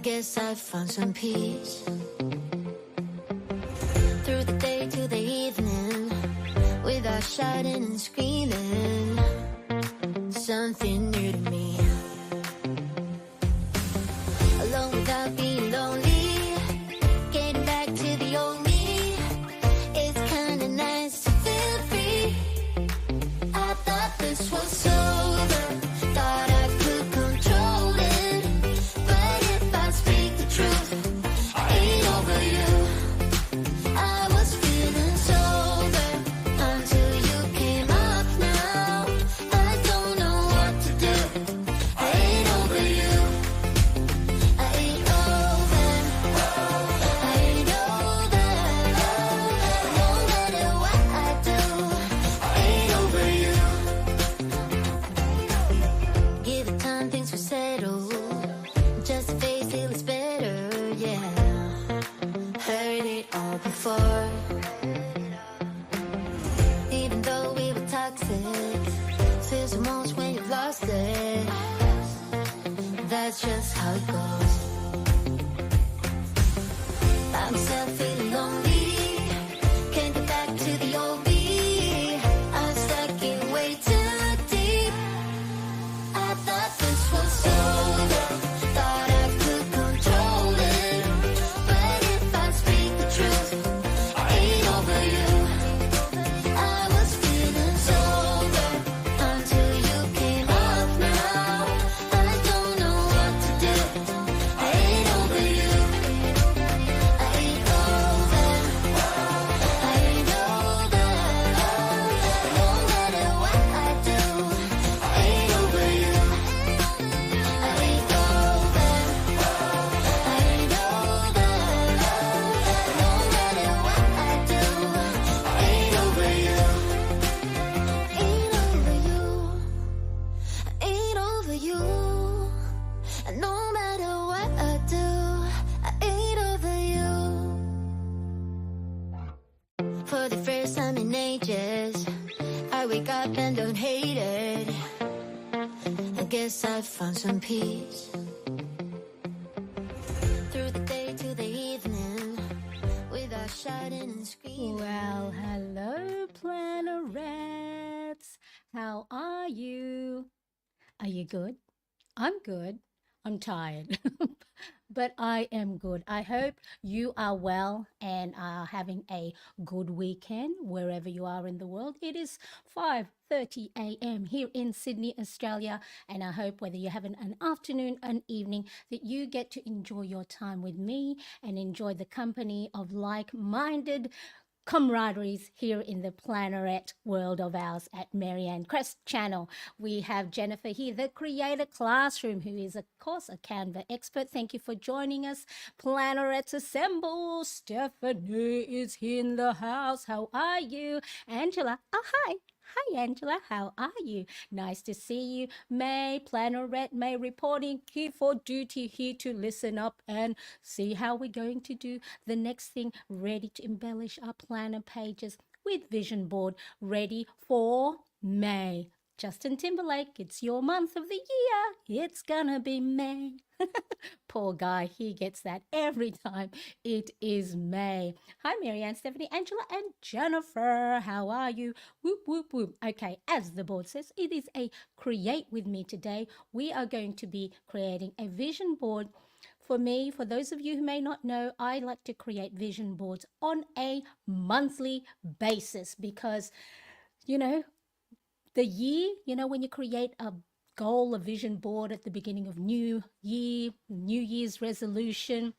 guess I found some peace. Through the day to the evening, without shouting and screaming, something new to me. Alone without being lonely, getting back to the old me. It's kinda nice to feel free. I thought this was over, thought I could control it. But if I speak the truth, I ain't over you. I was feeling sober until you came up now. I don't know what to do. I ain't over you. I ain't over. I ain't over. No matter what I do, I ain't over you. Give it time, things will settle. Just a face till it's better, yeah. Heard it all before. Even though we were toxic, feels the most when you've lost it. That's just how it goes. By myself feeling lonely, can't get back to the old me. I'm stuck in way too deep. I thought this was over, thought I could control it. But if I speak the truth, I ain't over you. I was feeling sober until you came up now. I don't know what to do. I ain't over you. I ain't over. I ain't over. No matter what I do, I ain't over you. I ain't over. I ain't over. No matter what I do, I ain't over you. Ain't over you. Ain't over you. No matter what I do, I ain't over you. For the first time in ages, I wake up and don't hate it. I guess I found some peace. Through the day to the evening, without shouting and screaming. Well, hello, plannerets. How are you? Are you good? I'm good. I'm tired, but I am good. I hope you are well and are having a good weekend wherever you are in the world. It is 5:30 a.m. here in Sydney, Australia, and I hope whether you're having an afternoon, an evening, that you get to enjoy your time with me and enjoy the company of like-minded camaraderies here in the Planneret world of ours at Marianne Crest channel. We have Jennifer here, the Creator Classroom, who is, of course, a Canva expert. Thank you for joining us. Plannerets assemble. Stephanie is in the house. How are you? Angela, oh, hi. Hi, Angela. How are you? Nice to see you. May, Planneret May reporting here for duty, here to listen up and see how we're going to do the next thing, ready to embellish our planner pages with vision board, ready for May. Justin Timberlake, it's your month of the year. It's gonna be May. Poor guy, he gets that every time it is May. Hi, Marianne, Stephanie, Angela, and Jennifer. How are you? Whoop, whoop, whoop. Okay, as the board says, it is a create with me today. We are going to be creating a vision board. For me, for those of you who may not know, I like to create vision boards on a monthly basis because, you know, the year, when you create a goal, a vision board at the beginning of New Year's resolution,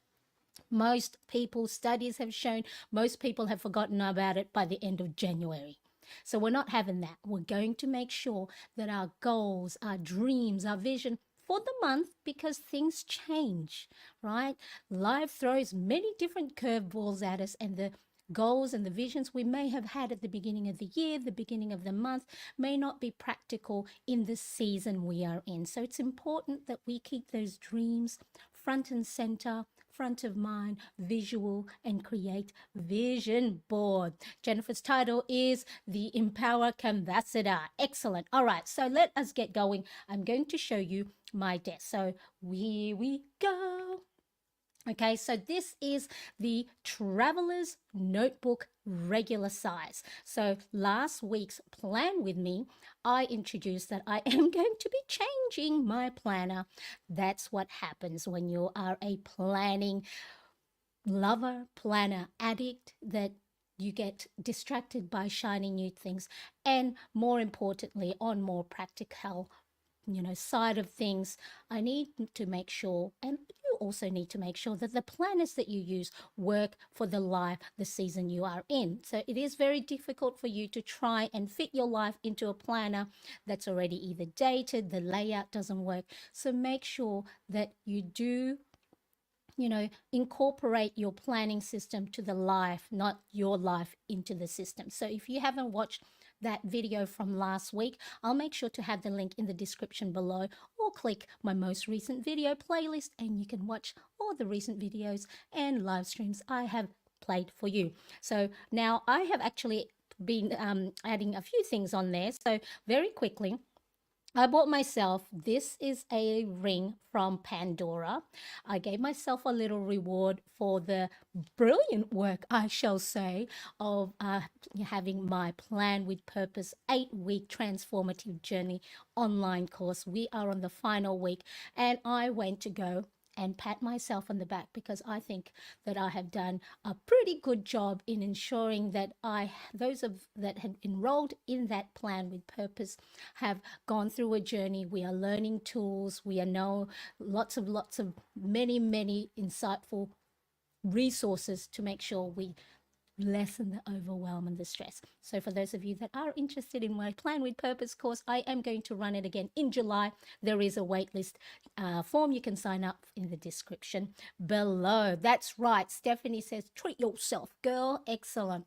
most people, studies have shown, most people have forgotten about it by the end of January. So we're not having that. We're going to make sure that our goals, our dreams, our vision for the month, because things change, right? Life throws many different curveballs at us, and the goals and the visions we may have had at the beginning of the year, the beginning of the month, may not be practical in the season we are in. So it's important that we keep those dreams front and center, front of mind, visual, and create vision board. Jennifer's title is the Empower Canvassador. Excellent. All right, so let us get going. I'm going to show you my desk. So here we go. Okay, so this is the Traveler's Notebook regular size. So last week's plan with me, I introduced that I am going to be changing my planner. That's what happens when you are a planning lover, planner addict, that you get distracted by shiny new things, and more importantly, on more practical side of things, I need to make sure, and you also need to make sure, that the planners that you use work for the life, the season you are in. So it is very difficult for you to try and fit your life into a planner that's already either dated, the layout doesn't work. So make sure that you do incorporate your planning system to the life, not your life into the system. So if you haven't watched that video from last week, I'll make sure to have the link in the description below, or click my most recent video playlist and you can watch all the recent videos and live streams I have played for you. So now I have actually been adding a few things on there. So very quickly, I bought myself, this is a ring from Pandora. I gave myself a little reward for the brilliant work, I shall say, of having my Plan with Purpose 8-week transformative journey online course. We are on the final week, and I went to go and pat myself on the back because I think that I have done a pretty good job in ensuring that those of that had enrolled in that Plan with Purpose have gone through a journey. We are learning tools. We are now lots of many insightful resources to make sure we lessen the overwhelm and the stress. So for those of you that are interested in my Plan with Purpose course, I am going to run it again in July. There is a waitlist form you can sign up in the description below. That's right. Stephanie says, treat yourself, girl. Excellent.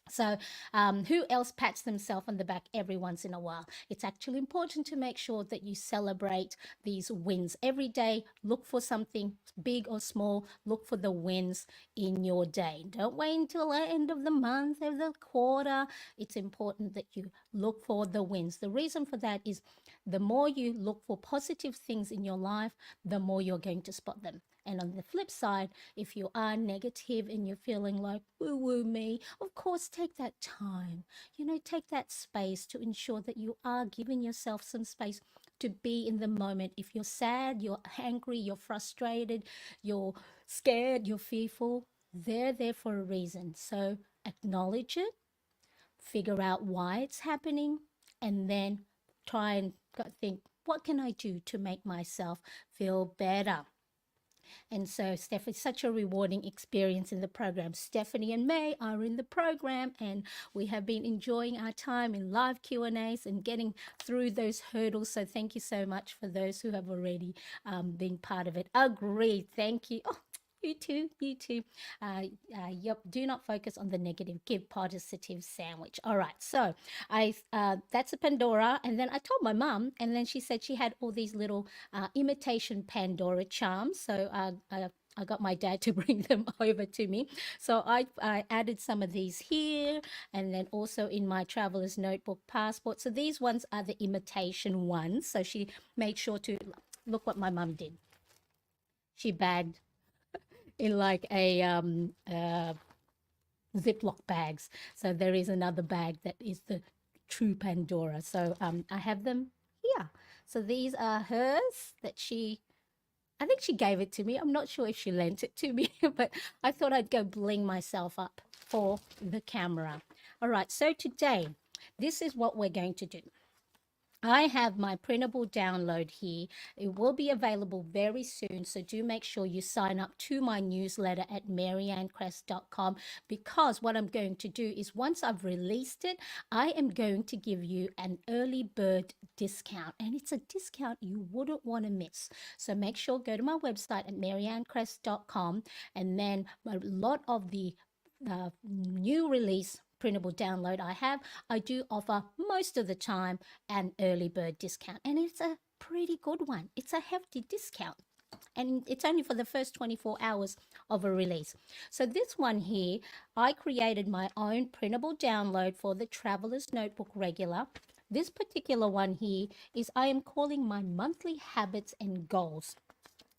So, who else pats themselves on the back every once in a while? It's actually important to make sure that you celebrate these wins every day. Look for something big or small. Look for the wins in your day. Don't wait until the end of the month or the quarter. It's important that you look for the wins. The reason for that is the more you look for positive things in your life, the more you're going to spot them. And on the flip side, if you are negative and you're feeling like, woo woo me, of course, take that time, take that space to ensure that you are giving yourself some space to be in the moment. If you're sad, you're angry, you're frustrated, you're scared, you're fearful, they're there for a reason. So acknowledge it, figure out why it's happening, and then try and think, what can I do to make myself feel better? And so, Stephanie, such a rewarding experience in the program. Stephanie and May are in the program, and we have been enjoying our time in live Q&As and getting through those hurdles. So thank you so much for those who have already been part of it. Agreed. Thank you. Oh, you too, you too. Yep. Do not focus on the negative. Give positive sandwich. All right. So that's a Pandora, and then I told my mum, and then she said she had all these little imitation Pandora charms. So I got my dad to bring them over to me. So I added some of these here, and then also in my traveler's notebook passport. So these ones are the imitation ones. So she made sure to look what my mum did. She bagged in like a Ziploc bags. So there is another bag that is the true Pandora. So I have them here. So these are hers that I think she gave it to me. I'm not sure if she lent it to me, but I thought I'd go bling myself up for the camera. All right, so today, this is what we're going to do. I have my printable download here. It will be available very soon, so do make sure you sign up to my newsletter at mariannecrest.com, because what I'm going to do is once I've released it, I am going to give you an early bird discount, and it's a discount you wouldn't want to miss. So make sure go to my website at mariannecrest.com, and then a lot of the new release printable download I do offer most of the time an early bird discount, and it's a pretty good one. It's a hefty discount, and it's only for the first 24 hours of a release. So this one here, I created my own printable download for the Traveler's Notebook Regular. This particular one here is I am calling my monthly habits and goals.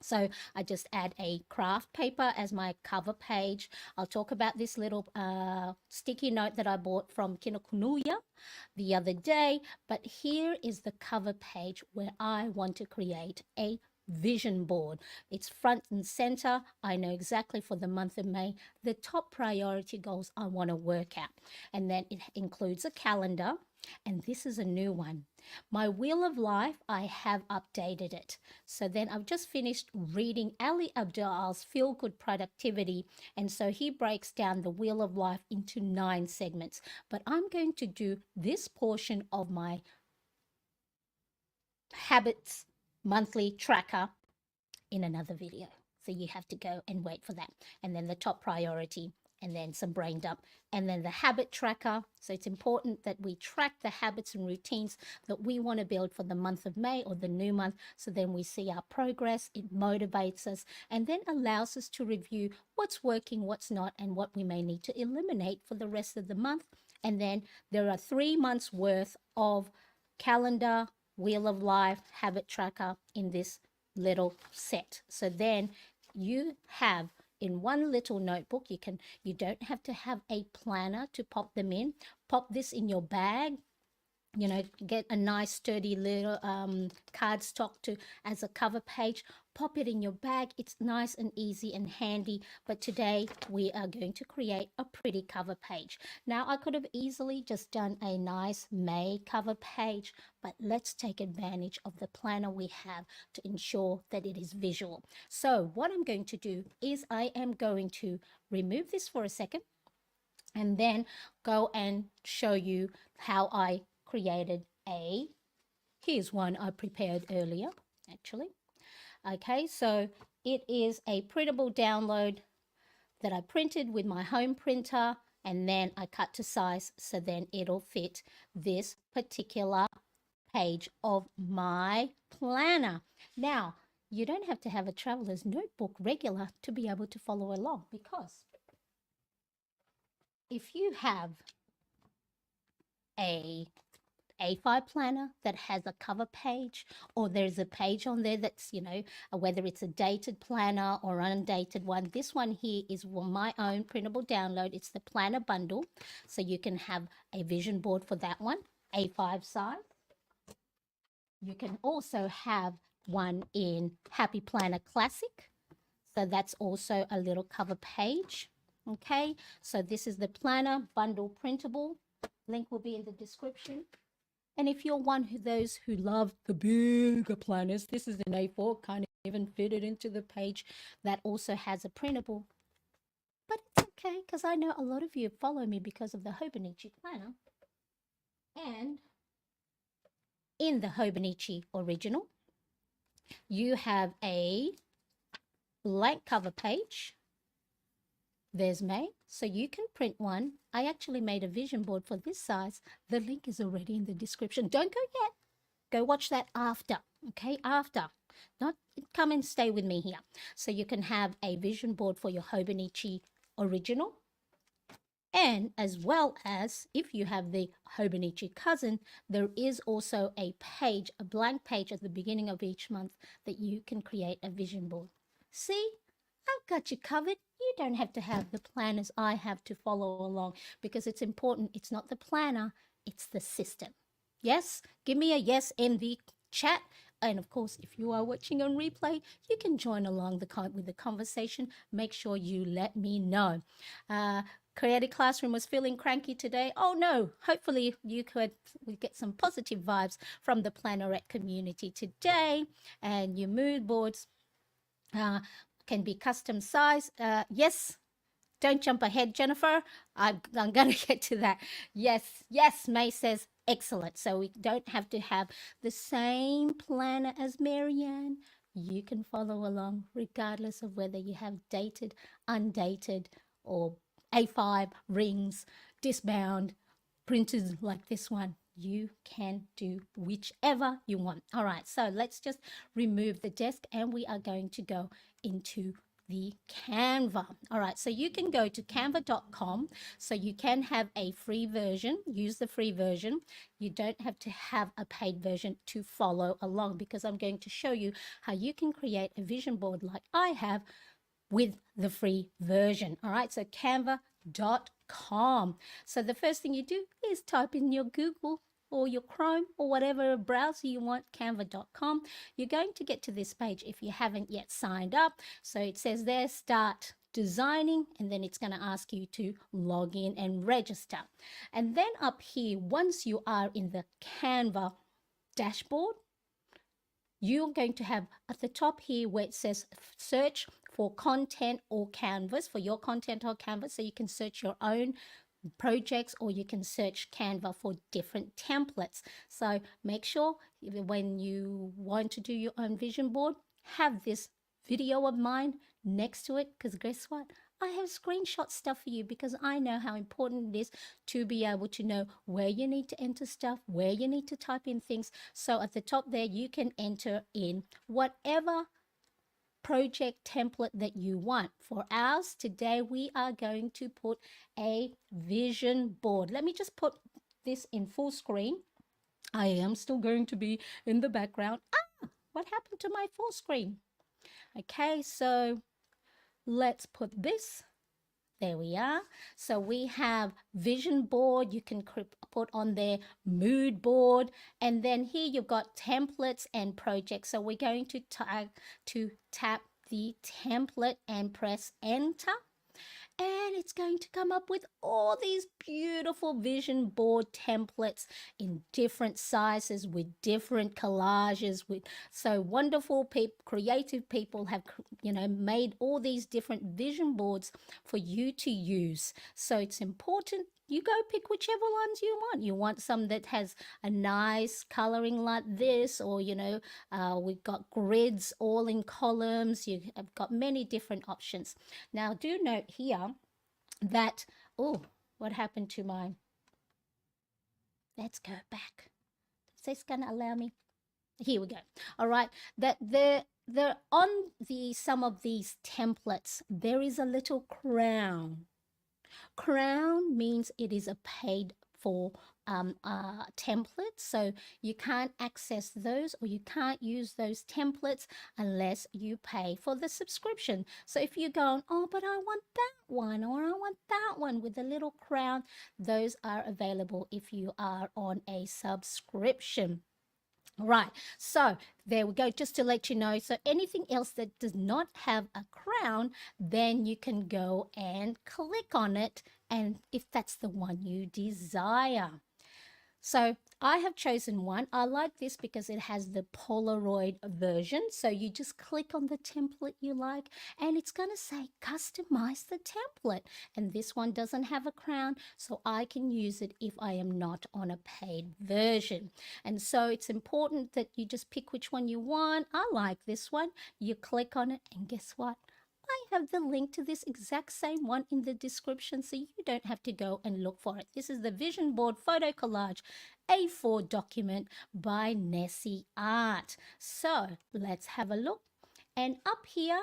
So I just add a craft paper as my cover page. I'll talk about this little sticky note that I bought from Kinokuniya the other day. But here is the cover page where I want to create a vision board. It's front and center. I know exactly for the month of May the top priority goals I want to work at. And then it includes a calendar. And this is a new one. My Wheel of Life, I have updated it. So then I've just finished reading Ali Abdaal's Feel Good Productivity. And so he breaks down the Wheel of Life into 9 segments. But I'm going to do this portion of my habits monthly tracker in another video. So you have to go and wait for that. And then the top priority, and then some brain dump, and then the habit tracker. So it's important that we track the habits and routines that we want to build for the month of May or the new month. So then we see our progress, it motivates us, and then allows us to review what's working, what's not, and what we may need to eliminate for the rest of the month. And then there are 3 months worth of calendar, Wheel of Life, habit tracker in this little set. So then you have in one little notebook, you don't have to have a planner to pop them in. Pop this in your bag, get a nice sturdy little cardstock to as a cover page. Pop it in your bag. It's nice and easy and handy. But today we are going to create a pretty cover page. Now I could have easily just done a nice May cover page, but let's take advantage of the planner we have to ensure that it is visual. So what I'm going to do is I am going to remove this for a second and then go and show you how I created here's one I prepared earlier, actually. Okay, so it is a printable download that I printed with my home printer, and then I cut to size so then it'll fit this particular page of my planner. Now, you don't have to have a traveler's notebook regular to be able to follow along, because if you have a A5 planner that has a cover page, or there's a page on there that's, whether it's a dated planner or undated one. This one here is my own printable download. It's the planner bundle. So you can have a vision board for that one, A5 size. You can also have one in Happy Planner Classic. So that's also a little cover page. Okay, so this is the planner bundle printable. Link will be in the description. And if you're one of those who love the bigger planners, this is an A4, can't even fit it into the page. That also has a printable. But it's okay, because I know a lot of you follow me because of the Hobonichi planner. And in the Hobonichi original, you have a blank cover page. There's May, so you can print one. I actually made a vision board for this size. The link is already in the description. Don't go yet. Go watch that after, okay? After. Not come and stay with me here. So you can have a vision board for your Hobonichi original. And as well as if you have the Hobonichi cousin, there is also a page, a blank page at the beginning of each month that you can create a vision board. See? I've got you covered. You don't have to have the planners I have to follow along, because it's important. It's not the planner, it's the system. Yes? Give me a yes in the chat. And of course, if you are watching on replay, you can join along with the conversation. Make sure you let me know. Creative Classroom was feeling cranky today. Oh no, hopefully we get some positive vibes from the Plannerette community today. And your mood boards can be custom size. Yes, don't jump ahead, Jennifer. I'm going to get to that. Yes, May says excellent. So we don't have to have the same planner as Marianne. You can follow along regardless of whether you have dated, undated, or A5, rings, discbound, printers like this one. You can do whichever you want. All right, so let's just remove the desk and we are going to go into the Canva. All right, so you can go to canva.com. So you can have a free version, use the free version. You don't have to have a paid version to follow along, because I'm going to show you how you can create a vision board like I have with the free version. All right, so canva.com. So the first thing you do is type in your Google or your Chrome or whatever browser you want, canva.com. You're going to get to this page if you haven't yet signed up. So it says there, start designing, and then it's going to ask you to log in and register. And then up here, once you are in the Canva dashboard, you're going to have at the top here where it says search for content or canvas, for your content or canvas. So you can search your own projects, or you can search Canva for different templates. So make sure when you want to do your own vision board, have this video of mine next to it, because guess what? I have screenshot stuff for you, because I know how important it is to be able to know where you need to enter stuff, where you need to type in things. So at the top there, you can enter in whatever project template that you want. For ours today, we are going to put a vision board. Let me just put this in full screen. I am still going to be in the background. What happened to my full screen? Okay, so let's put this. There we are. So we have vision board. You can put on there mood board. And then here you've got templates and projects. So we're going to tap the template and press enter. And it's going to come up with all these beautiful vision board templates in different sizes with different collages. With so wonderful creative people have made all these different vision boards for you to use. So it's important you go pick whichever ones you want. You want some that has a nice coloring like this, or we've got grids all in columns. You have got many different options. Now do note here that, oh, what happened to mine? Let's go back. Is this gonna allow me? Here we go. All right, that there on some of these templates there is a little crown. Crown means it is a paid for templates, so you can't access those, or you can't use those templates unless you pay for the subscription. So if you're going, oh, but I want that one, or I want that one with a little crown, those are available if you are on a subscription. Right, so there we go, just to let you know. So anything else that does not have a crown, then you can go and click on it, and if that's the one you desire. So I have chosen one. I like this because it has the Polaroid version. So you just click on the template you like, and it's going to say customize the template. And this one doesn't have a crown, so I can use it if I am not on a paid version. And so it's important that you just pick which one you want. I like this one. You click on it, and guess what? I have the link to this exact same one in the description, so you don't have to go and look for it. This is the Vision Board Photo Collage A4 document by Nessie Art. So let's have a look. And up here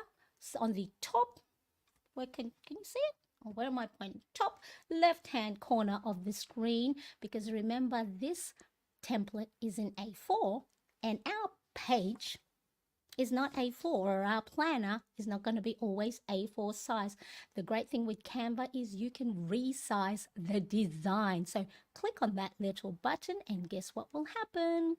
on the top, where can you see it? Or where am I pointing? Top left-hand corner of the screen, because remember this template is in A4 and our page is not A4, or our planner is not going to be always A4 size. The great thing with Canva is you can resize the design. So click on that little button, and guess what will happen?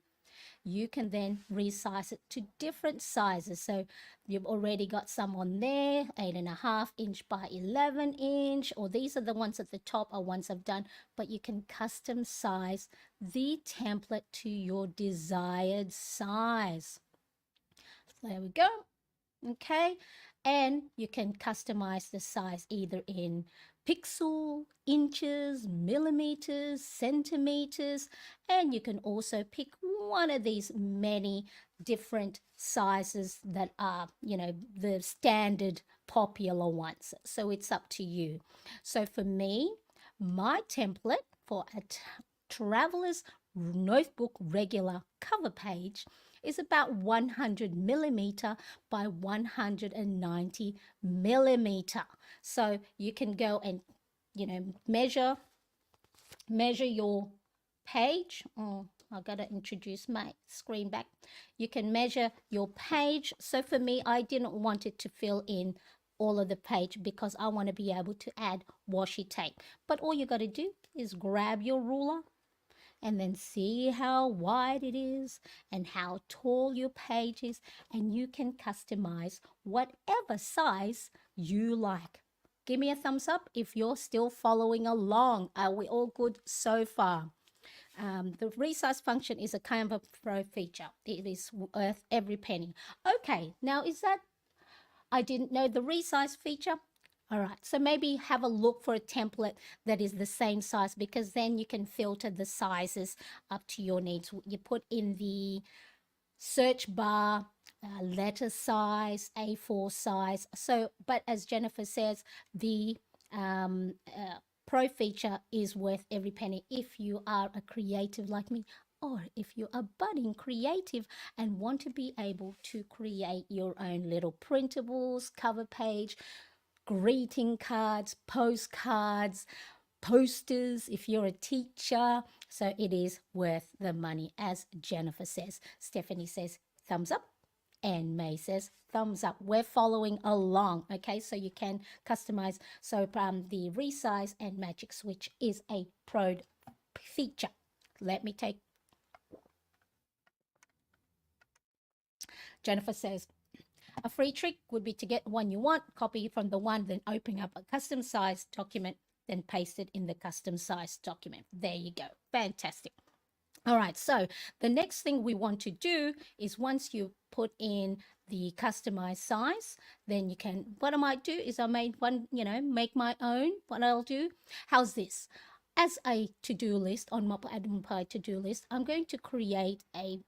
You can then resize it to different sizes. So you've already got some on there, 8.5 inch by 11 inch, or these are the ones at the top are ones I've done, but you can custom size the template to your desired size. There we go. Okay, and you can customize the size either in pixel, inches, millimeters, centimeters, and you can also pick one of these many different sizes that are, the standard popular ones. So it's up to you. So for me, my template for a traveler's notebook regular cover page is about 100 millimeter by 190 millimeter. So you can go and, measure your page. Oh, I gotta introduce my screen back. You can measure your page. So for me, I didn't want it to fill in all of the page because I want to be able to add washi tape. But all you got to do is grab your ruler and then see how wide it is and how tall your page is, and you can customize whatever size you like. Give me a thumbs up if you're still following along. Are we all good so far? The resize function is a Canva Pro feature. It is worth every penny. Okay, now is that, I didn't know the resize feature. All right, so maybe have a look for a template that is the same size, because then you can filter the sizes up to your needs. You put in the search bar, letter size, A4 size. So, but as Jennifer says, the Pro feature is worth every penny if you are a creative like me, or if you're a budding creative and want to be able to create your own little printables, cover page, greeting cards, postcards, posters if you're a teacher. So it is worth the money, as Jennifer says. Stephanie says thumbs up, and May says thumbs up. We're following along. Okay, so you can customize. So the resize and magic switch is a pro feature. Let me take, Jennifer says, a free trick would be to get one you want, copy from the one, then open up a custom sized document, then paste it in the custom sized document. There you go. Fantastic. All right, so the next thing we want to do is, once you put in the customized size, then you can, what I might do is I made one, make my own. What I'll do, how's this? As a to-do list on my Pie to-do list, I'm going to create a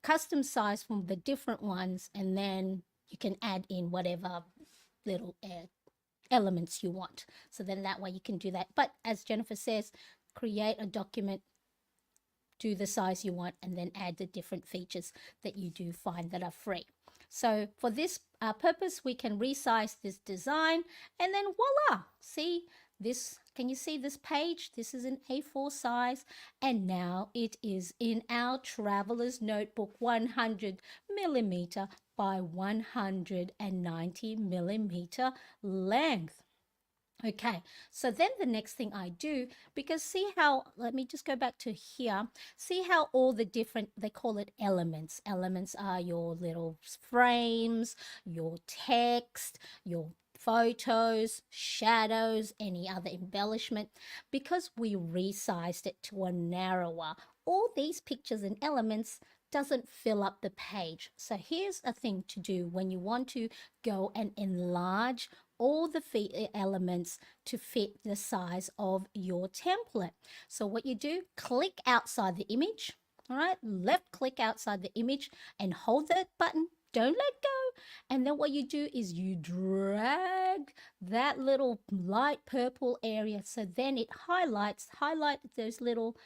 custom size from the different ones, and then you can add in whatever little elements you want. So then that way you can do that. But as Jennifer says, create a document, do the size you want, and then add the different features that you do find that are free. So for this purpose, we can resize this design, and then voila, see this, can you see this page? This is an A4 size, and now it is in our traveler's notebook, 100 millimeter by 190 millimeter length. Okay, so then the next thing I do, because see how, let me just go back to here, see how all the different, they call it elements. Elements are your little frames, your text, your photos, shadows, any other embellishment. Because we resized it to a narrower, all these pictures and elements doesn't fill up the page. So here's a thing to do when you want to go and enlarge all the elements to fit the size of your template. So what you do, click outside the image, all right, left click outside the image and hold that button, don't let go. And then what you do is you drag that little light purple area, so then it highlight those little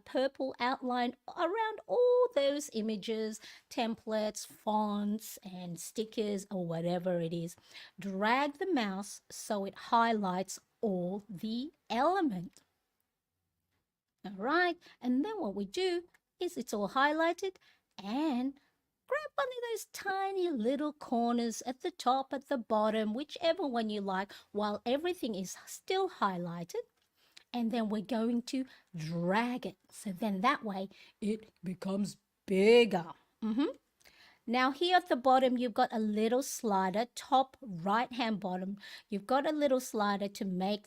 purple outline around all those images, templates, fonts, and stickers, or whatever it is. Drag the mouse so it highlights all the element. All right, and then what we do is, it's all highlighted, and grab one of those tiny little corners at the top, at the bottom, whichever one you like, while everything is still highlighted. And then we're going to drag it. So then that way it becomes bigger. Now here at the bottom, you've got a little slider, top right hand bottom. You've got a little slider to make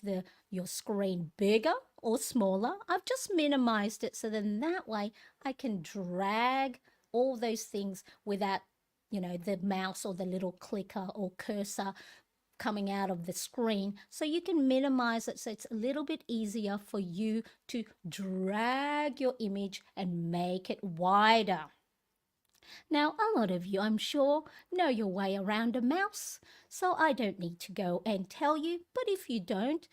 your screen bigger or smaller. I've just minimized it, so then that way I can drag all those things without, the mouse or the little clicker or cursor coming out of the screen. So you can minimize it so it's a little bit easier for you to drag your image and make it wider. Now, a lot of you, I'm sure, know your way around a mouse, so I don't need to go and tell you, but if you don't,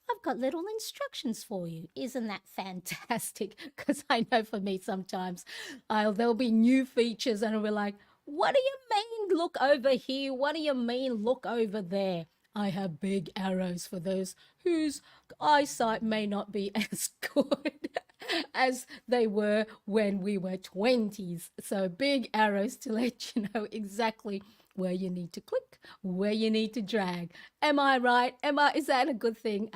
I've got little instructions for you. Isn't that fantastic? Because I know for me sometimes there'll be new features and I'll be like, what do you mean look over here? What do you mean look over there? I have big arrows for those whose eyesight may not be as good as they were when we were 20s. So big arrows to let you know exactly where you need to click, where you need to drag. Am I right? Is that a good thing?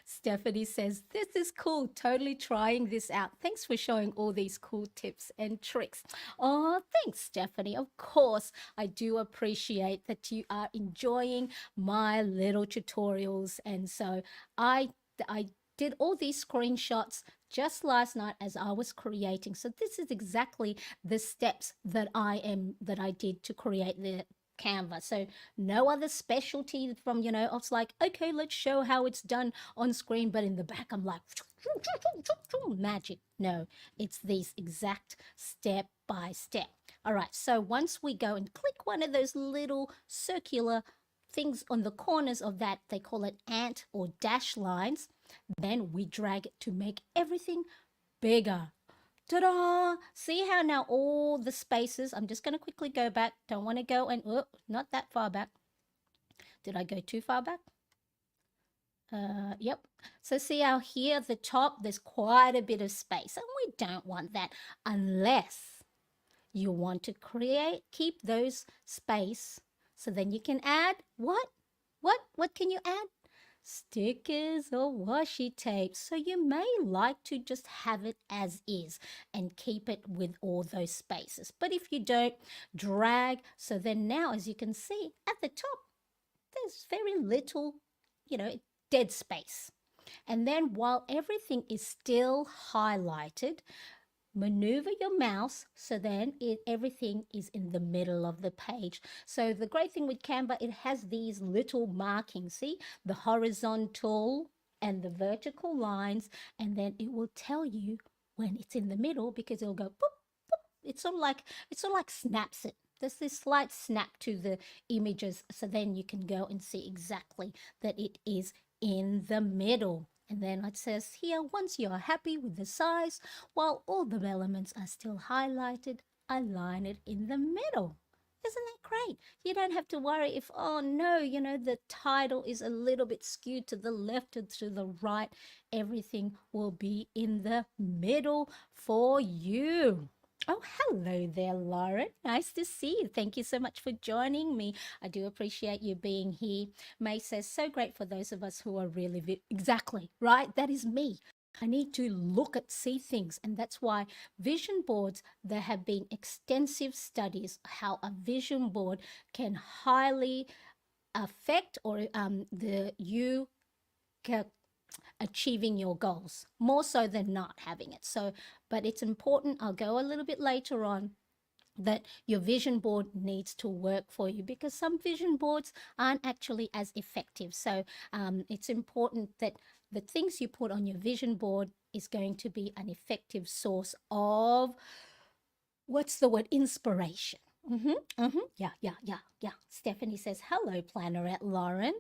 Stephanie says, this is cool. Totally trying this out. Thanks for showing all these cool tips and tricks. Oh, thanks, Stephanie. Of course, I do appreciate that you are enjoying my little tutorials. And so I did all these screenshots just last night as I was creating. So this is exactly the steps that I did to create the Canva. So no other specialty from, I was like, okay, let's show how it's done on screen. But in the back, I'm like, magic. No, it's these exact step by step. All right. So once we go and click one of those little circular things on the corners of that, they call it ant or dash lines, then we drag it to make everything bigger. Ta-da! See how now all the spaces, I'm just going to quickly go back. Don't want to go and, oh, not that far back. Did I go too far back? Yep. So see how here at the top, there's quite a bit of space. And we don't want that unless you want to keep those space. So then you can add what? What can you add? Stickers or washi tape. So you may like to just have it as is and keep it with all those spaces. But if you don't, drag. So then now, as you can see at the top, there's very little, dead space. And then while everything is still highlighted, maneuver your mouse so then everything is in the middle of the page. So the great thing with Canva, it has these little markings. See, the horizontal and the vertical lines, and then it will tell you when it's in the middle because it'll go boop, boop. It's sort of like snaps it. There's this slight snap to the images, so then you can go and see exactly that it is in the middle. And then it says here, once you are happy with the size, while all the elements are still highlighted, align it in the middle. Isn't that great? You don't have to worry if, oh no, the title is a little bit skewed to the left or to the right. Everything will be in the middle for you. Oh, hello there, Lauren. Nice to see you. Thank you so much for joining me. I do appreciate you being here. May says, so great for those of us who are really, exactly, right? That is me. I need to see things. And that's why vision boards, there have been extensive studies how a vision board can highly affect or you achieving your goals more so than not having it. So, but it's important. I'll go a little bit later on that your vision board needs to work for you because some vision boards aren't actually as effective. So it's important that the things you put on your vision board is going to be an effective source of, what's the word, inspiration. Yeah. Stephanie says, hello, Plannerette Lauren.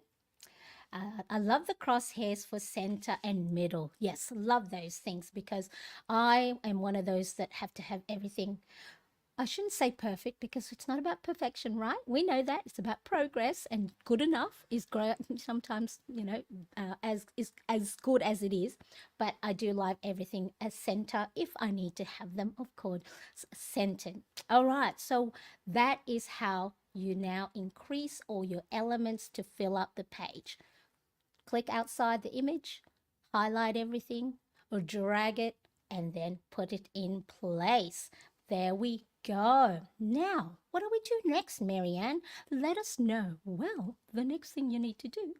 I love the crosshairs for center and middle. Yes, love those things because I am one of those that have to have everything. I shouldn't say perfect because it's not about perfection, right? We know that it's about progress, and good enough is great. Sometimes, as good as it is, but I do like everything as center if I need to have them, of course, centered. All right, so that is how you now increase all your elements to fill up the page. Click outside the image, highlight everything, or drag it, and then put it in place. There we go. Now, what do we do next, Marianne? Let us know. Well, the next thing you need to do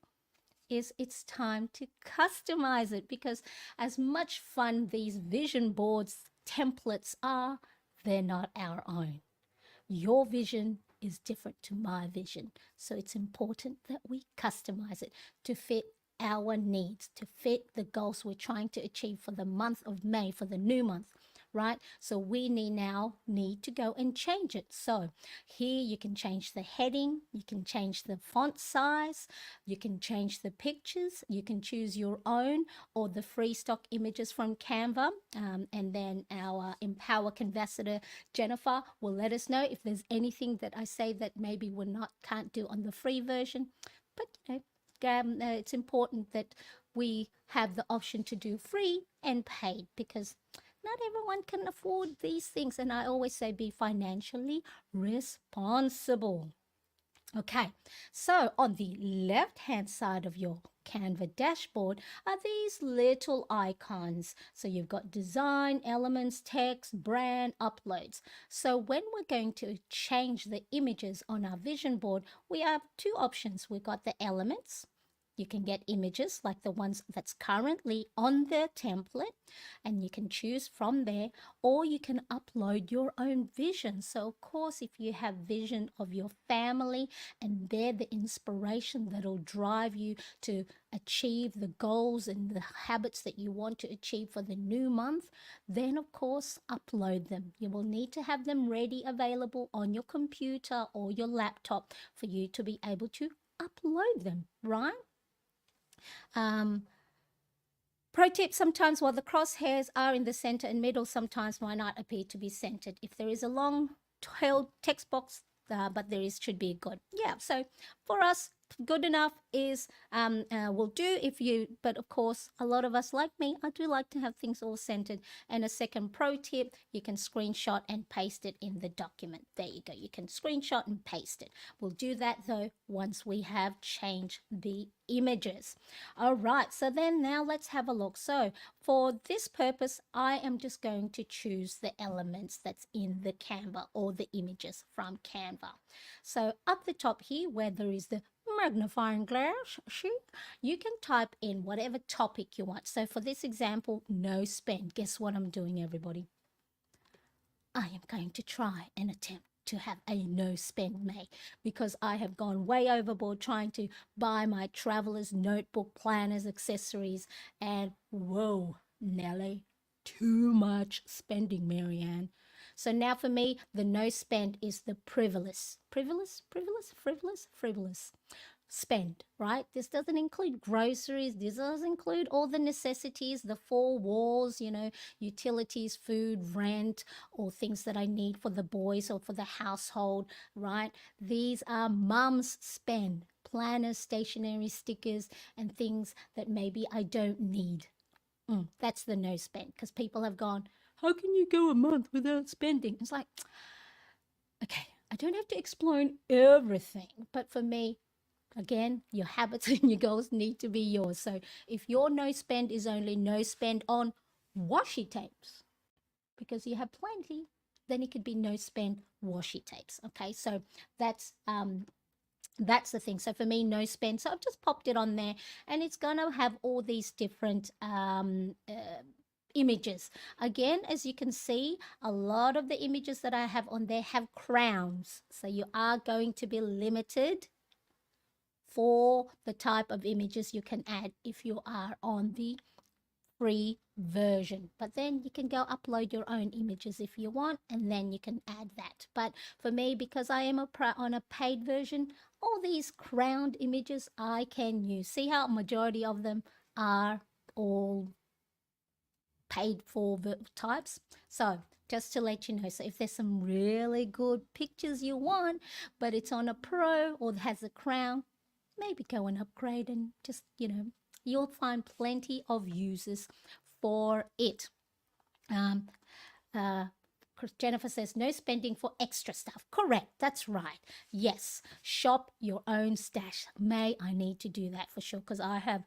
is it's time to customize it because as much fun these vision boards templates are, they're not our own. Your vision is different to my vision. So it's important that we customize it to fit our needs, to fit the goals we're trying to achieve for the month of May, for the new month, right? So we need to go and change it. So here you can change the heading, you can change the font size, you can change the pictures, you can choose your own or the free stock images from Canva. And then our Empower Canvassador Jennifer will let us know if there's anything that I say that maybe we're not can't do on the free version. But it's important that we have the option to do free and paid, because not everyone can afford these things. And I always say be financially responsible. Okay, so on the left hand side of your Canva dashboard are these little icons. So you've got design, elements, text, brand, uploads. So when we're going to change the images on our vision board, we have two options. We've got the elements. You can get images like the ones that's currently on the template, and you can choose from there, or you can upload your own vision. So of course, if you have vision of your family and they're the inspiration that'll drive you to achieve the goals and the habits that you want to achieve for the new month, then of course upload them. You will need to have them ready, available on your computer or your laptop for you to be able to upload them, right? Um, Pro tip, sometimes while the crosshairs are in the center and middle, sometimes might not appear to be centered. If there is a long tailed text box, but there is should be good. Yeah, so for us, good enough is will do. If you, but of course, a lot of us like me, I do like to have things all centered. And a second pro tip, you can screenshot and paste it in the document. There you go. You can screenshot and paste it. We'll do that though once we have changed the images. All right, so then now let's have a look. So for this purpose, I am just going to choose the elements that's in the Canva, or the images from Canva. So up the top here, where there is the magnifying glass sheet, you can type in whatever topic you want. So for this example, no spend. Guess what I'm doing, everybody? I am going to try and attempt to have a no spend May, because I have gone way overboard trying to buy my traveler's notebook, planners, accessories, and whoa, Nelly, too much spending, Marianne. So now for me, the no spend is the frivolous spend, right? This doesn't include groceries. This doesn't include all the necessities, the four walls, utilities, food, rent, or things that I need for the boys or for the household, right? These are mum's spend, planners, stationery, stickers, and things that maybe I don't need. That's the no spend, because people have gone, how can you go a month without spending? It's like, okay, I don't have to explain everything, but for me, again, your habits and your goals need to be yours. So if your no spend is only no spend on washi tapes, because you have plenty, then it could be no spend washi tapes. Okay, so that's the thing. So for me, no spend. So I've just popped it on there, and it's gonna have all these different images. Again, as you can see, a lot of the images that I have on there have crowns. So you are going to be limited for the type of images you can add if you are on the free version. But then you can go upload your own images if you want, and then you can add that. But for me, because I am on a paid version, all these crowned images I can use. See how majority of them are all paid for types. So just to let you know, so if there's some really good pictures you want, but it's on a pro or has a crown, maybe go and upgrade, and just, you'll find plenty of uses for it. Jennifer says, no spending for extra stuff. Correct. That's right. Yes. Shop your own stash. May, I need to do that for sure, because I have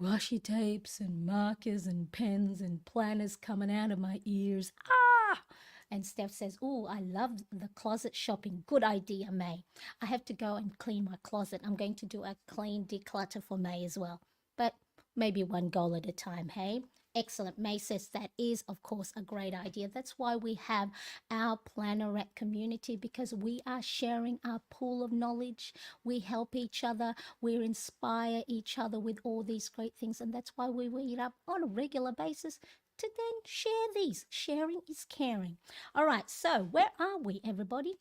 washi tapes and markers and pens and planners coming out of my ears. And Steph says, oh, I love the closet shopping. Good idea, May. I have to go and clean my closet. I'm going to do a clean declutter for May as well. But maybe one goal at a time, hey? Excellent. May says that is, of course, a great idea. That's why we have our Plannerette community, because we are sharing our pool of knowledge. We help each other. We inspire each other with all these great things. And that's why we meet up on a regular basis to then share these. Sharing is caring. All right, so where are we, everybody?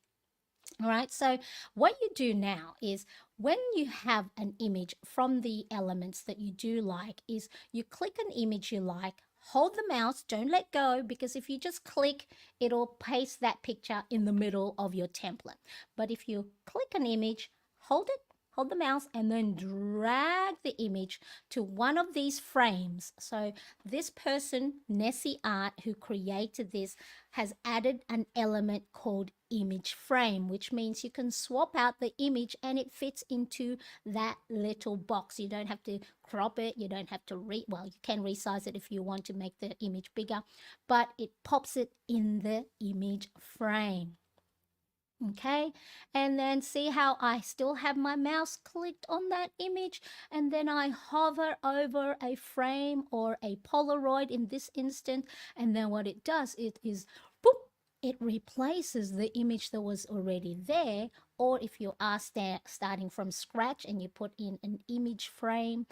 All right, so what you do now is when you have an image from the elements that you do like, is you click an image you like, hold the mouse, don't let go, because if you just click, it'll paste that picture in the middle of your template. But if you click an image, hold it, hold the mouse, and then drag the image to one of these frames. So this person, Nessie Art, who created this, has added an element called image frame, which means you can swap out the image and it fits into that little box. You don't have to crop it, you don't have to well, you can resize it if you want to make the image bigger, but it pops it in the image frame. Okay, and then see how I still have my mouse clicked on that image, and then I hover over a frame or a Polaroid in this instant, and then what it does, it is boop, it replaces the image that was already there. Or if you are starting from scratch and you put in an image frame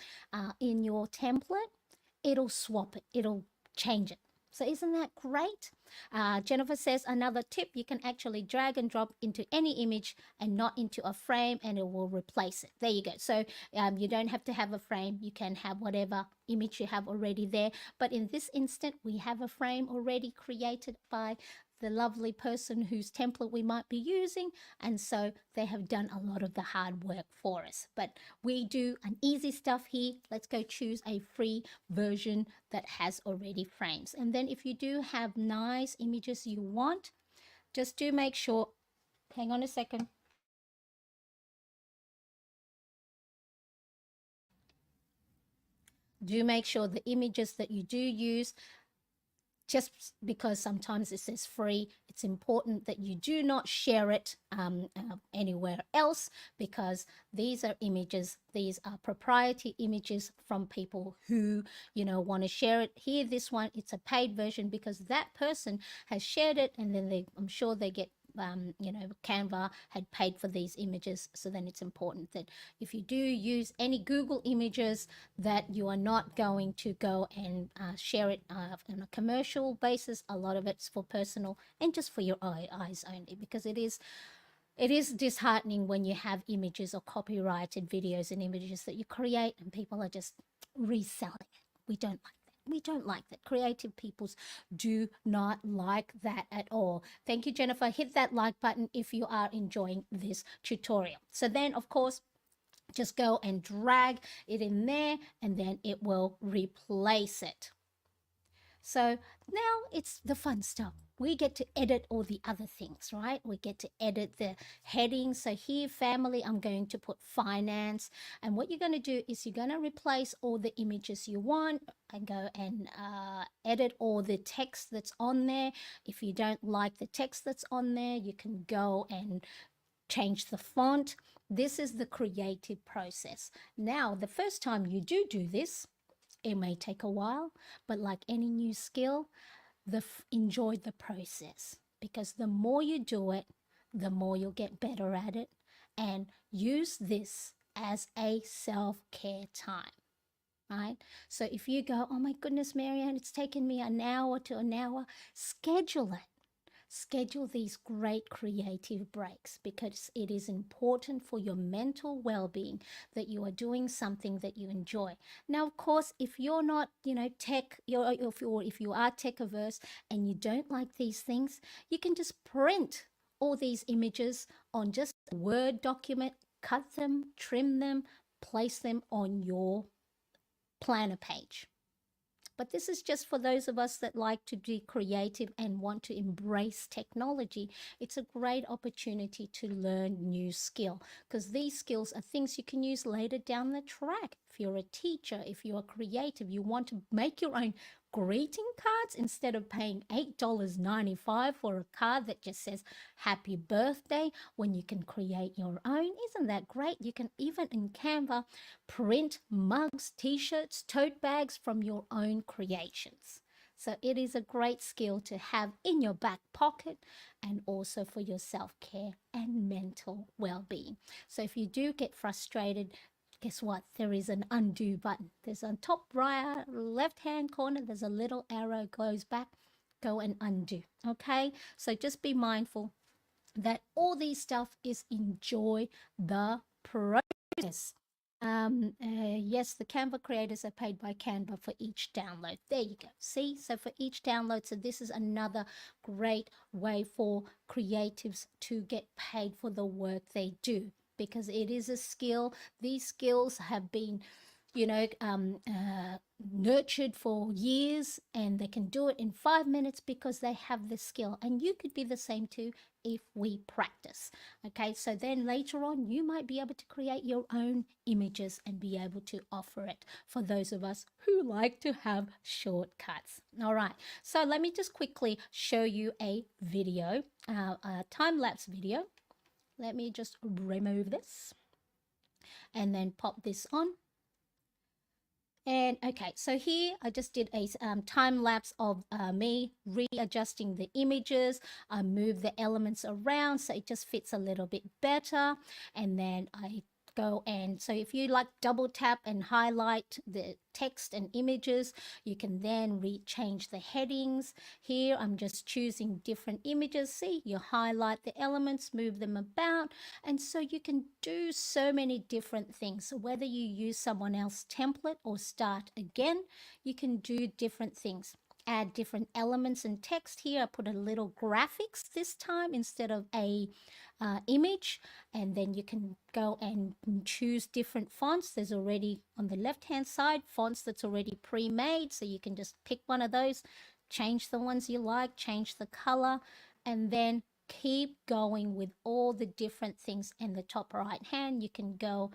in your template, it'll swap it, it'll change it. So isn't that great? Jennifer says another tip, you can actually drag and drop into any image and not into a frame, and it will replace it. There you go. So you don't have to have a frame. You can have whatever image you have already there. But in this instant, we have a frame already created by the lovely person whose template we might be using, and so they have done a lot of the hard work for us. But we do an easy stuff here. Let's go choose a free version that has already frames. And then if you do have nice images you want, just do make sure, hang on a second. Do make sure the images that you do use, just because sometimes it says free, it's important that you do not share it anywhere else, because these are images, these are proprietary images from people who, you know, want to share it. Here, this one, it's a paid version because that person has shared it, and then I'm sure they get you know, Canva had paid for these images. So then it's important that if you do use any Google images, that you are not going to go and share it on a commercial basis. A lot of it's for personal and just for your eyes only, because it is disheartening when you have images or copyrighted videos and images that you create and people are just reselling it. We don't like that. We don't like that. Creative peoples do not like that at all. Thank you, Jennifer. Hit that like button if you are enjoying this tutorial. So then, of course, just go and drag it in there, and then it will replace it. So now it's the fun stuff. We get to edit all the other things, right? We get to edit the heading. So here, family, I'm going to put finance. And what you're going to do is you're going to replace all the images you want and go and edit all the text that's on there. If you don't like the text that's on there, you can go and change the font. This is the creative process. Now, the first time you do this, it may take a while, but like any new skill, enjoy the process, because the more you do it, the more you'll get better at it, and use this as a self-care time, right? So if you go, oh my goodness, Marianne, it's taken me an hour to an hour, schedule it. Schedule these great creative breaks, because it is important for your mental well-being that you are doing something that you enjoy. Now, of course, if you're not, you know, if you are tech averse and you don't like these things, you can just print all these images on just a Word document, cut them, trim them, place them on your planner page. But this is just for those of us that like to be creative and want to embrace technology. It's a great opportunity to learn new skill, because these skills are things you can use later down the track. If you're a teacher, if you're creative, you want to make your own greeting cards instead of paying $8.95 for a card that just says happy birthday, when you can create your own. Isn't that great? You can even in Canva print mugs, t-shirts, tote bags from your own creations. So it is a great skill to have in your back pocket, and also for your self-care and mental well-being. So if you do get frustrated, guess what? There is an undo button. There's on top right, left hand corner, there's a little arrow goes back. Go and undo. Okay, so just be mindful that all these stuff is enjoy the process. Yes, the Canva creators are paid by Canva for each download. There you go. See, so for each download, so this is another great way for creatives to get paid for the work they do, because it is a skill. These skills have been, you know, nurtured for years, and they can do it in 5 minutes because they have the skill. And you could be the same too if we practice. Okay, so then later on, you might be able to create your own images and be able to offer it for those of us who like to have shortcuts. All right, so let me just quickly show you a video, a time-lapse video. Let me just remove this and then pop this on. And okay, so here I just did a time lapse of me readjusting the images. I moved the elements around so it just fits a little bit better. And then I go and, so if you like double tap and highlight the text and images, you can then change the headings. Here I'm just choosing different images. See, you highlight the elements, move them about, and so you can do so many different things. So whether you use someone else's template or start again, you can do different things. Add different elements and text. Here I put a little graphics this time instead of a image, and then you can go and choose different fonts. There's already on the left hand side fonts that's already pre-made, so you can just pick one of those, change the ones you like, change the color, and then keep going with all the different things. In the top right hand, you can go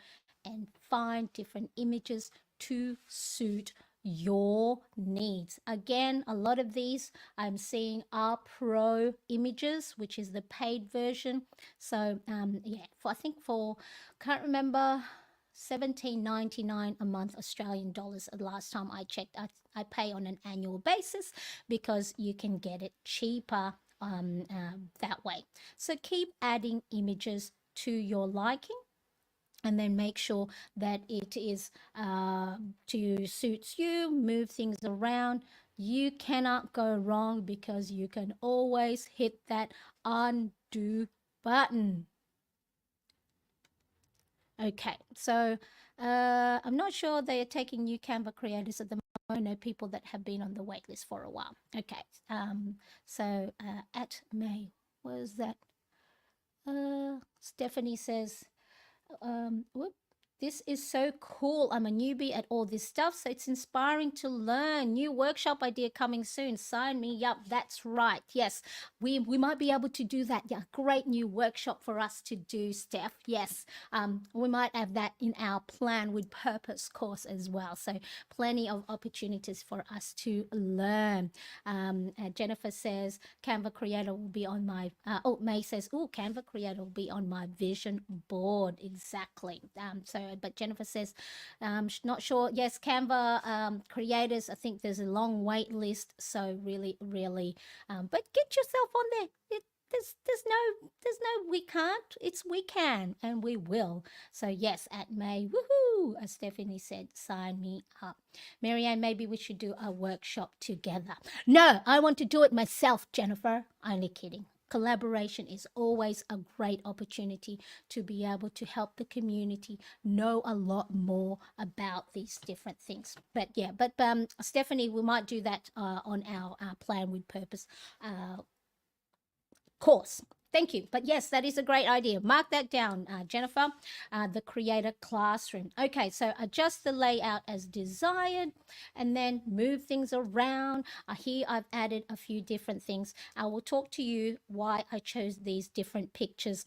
and find different images to suit your needs. Again, a lot of these I'm seeing are pro images, which is the paid version. So yeah, I think for, can't remember, $17.99 a month Australian dollars. Last time I checked, I pay on an annual basis because you can get it cheaper that way. So keep adding images to your liking, and then make sure that it is to suits you. Move things around. You cannot go wrong because you can always hit that undo button. Okay, so I'm not sure they are taking new Canva creators at the moment. I know people that have been on the wait list for a while. Okay, so at May, was that? Stephanie says, whoop, this is so cool. I'm a newbie at all this stuff, so it's inspiring to learn. New workshop idea coming soon. Sign me up. That's right. Yes, we might be able to do that. Yeah, great new workshop for us to do, Steph. Yes, we might have that in our plan with purpose course as well. So plenty of opportunities for us to learn. Jennifer says Canva creator will be on my. May says, oh, Canva creator will be on my vision board. Exactly. But Jennifer says, not sure. Yes, Canva creators, I think there's a long wait list. So really, but get yourself on there. There's no we can't. It's we can and we will. So yes, at May, woohoo! As Stephanie said, sign me up. Marianne, maybe we should do a workshop together. No, I want to do it myself, Jennifer. Only kidding. Collaboration is always a great opportunity to be able to help the community know a lot more about these different things. But yeah, Stephanie, we might do that on our Plan with Purpose course. Thank you. But yes, that is a great idea. Mark that down, Jennifer, the Creator Classroom. Okay, so adjust the layout as desired and then move things around. Here I've added a few different things. I will talk to you why I chose these different pictures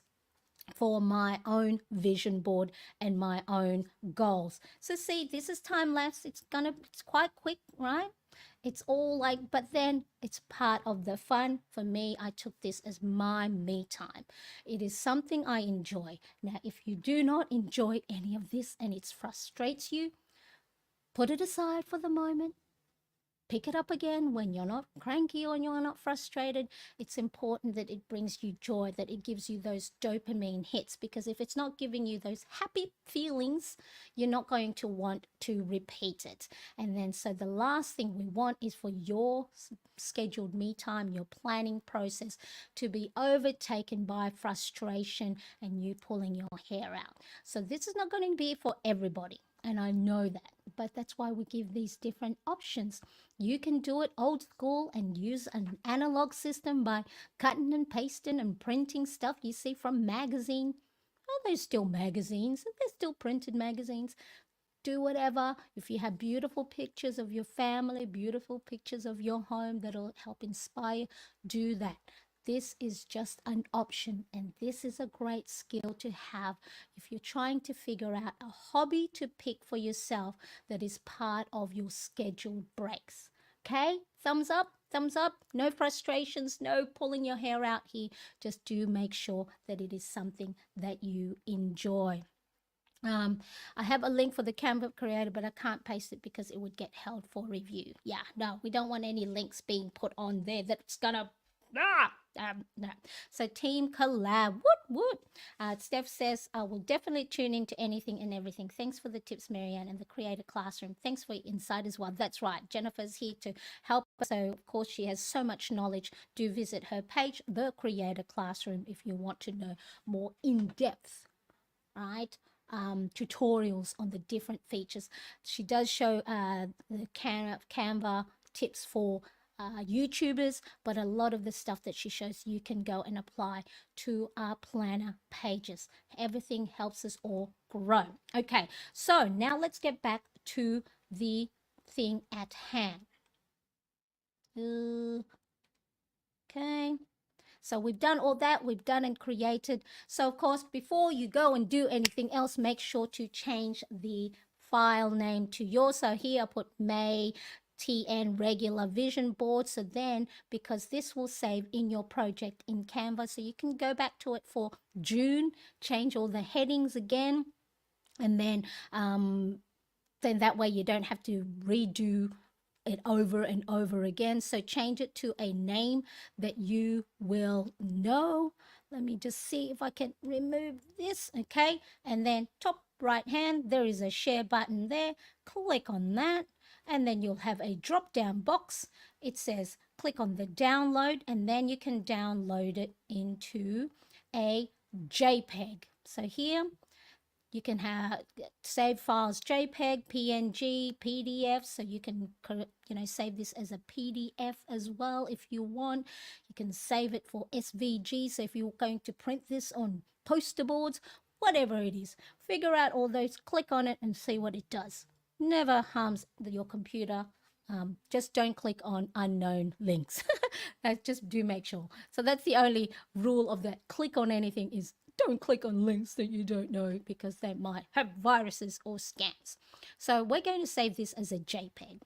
for my own vision board and my own goals. So see, this is time lapse. It's quite quick, right? It's all like, but then it's part of the fun. For me, I took this as my me time. It is something I enjoy. Now, if you do not enjoy any of this and it frustrates you, put it aside for the moment. pick it up again when you're not cranky or you're not frustrated. It's important that it brings you joy, that it gives you those dopamine hits, because if it's not giving you those happy feelings, you're not going to want to repeat it. And then, so the last thing we want is for your scheduled me time, your planning process, to be overtaken by frustration and you pulling your hair out. So, this is not going to be for everybody. And I know that, but that's why we give these different options. You can do it old school and use an analog system by cutting and pasting and printing stuff you see from magazine. Oh, there's still magazines. There's still printed magazines. Do whatever. If you have beautiful pictures of your family, beautiful pictures of your home that'll help inspire, do that. This is just an option, and this is a great skill to have if you're trying to figure out a hobby to pick for yourself that is part of your scheduled breaks. Okay, thumbs up, thumbs up. No frustrations, no pulling your hair out here. Just do make sure that it is something that you enjoy. I have a link for the Canva creator, but I can't paste it because it would get held for review. Yeah, no, we don't want any links being put on there that's gonna. No. So team collab. Woot. Steph says, I will definitely tune into anything and everything. Thanks for the tips, Marianne, and the Creator Classroom. Thanks for your insight as well. That's right. Jennifer's here to help us. So, of course, she has so much knowledge. Do visit her page, the Creator Classroom, if you want to know more in depth, right? Tutorials on the different features. She does show the Canva tips for YouTubers, but a lot of the stuff that she shows you can go and apply to our planner pages. Everything helps us all grow. Okay, so now let's get back to the thing at hand. Okay. So we've done all that, we've done and created. So of course, before you go and do anything else, make sure to change the file name to yours. So here I put May TN regular vision board. So then, because this will save in your project in Canva, so you can go back to it for June, change all the headings again, and then that way you don't have to redo it over and over again. So change it to a name that you will know. Let me just see if I can remove this. Okay, and then top right hand, there is a share button there. Click on that, and then you'll have a drop down box. It says click on the download, and then you can download it into a JPEG. So here you can have save files JPEG, PNG, PDF, so you can save this as a PDF as well if you want. You can save it for SVG, so if you're going to print this on poster boards, whatever it is, figure out all those, click on it and see what it does. Never harms your computer. Just don't click on unknown links. Just do make sure. So that's the only rule of that. Click on anything is don't click on links that you don't know, because they might have viruses or scams. So we're going to save this as a JPEG.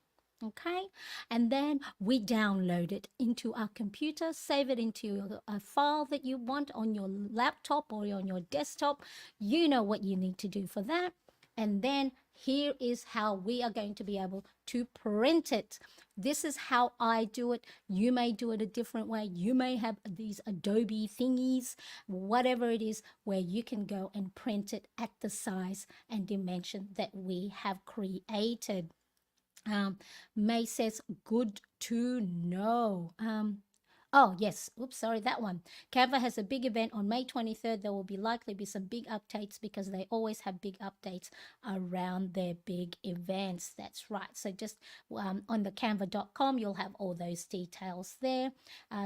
Okay, and then we download it into our computer, save it into a file that you want on your laptop or on your desktop. You know what you need to do for that. And then here is how we are going to be able to print it. This is how I do it. You may do it a different way. You may have these Adobe thingies, whatever it is, where you can go and print it at the size and dimension that we have created. May says, good to know. Oh, yes. Oops, sorry, that one. Canva has a big event on May 23rd. There will likely be some big updates, because they always have big updates around their big events. That's right. So just on the canva.com, you'll have all those details there.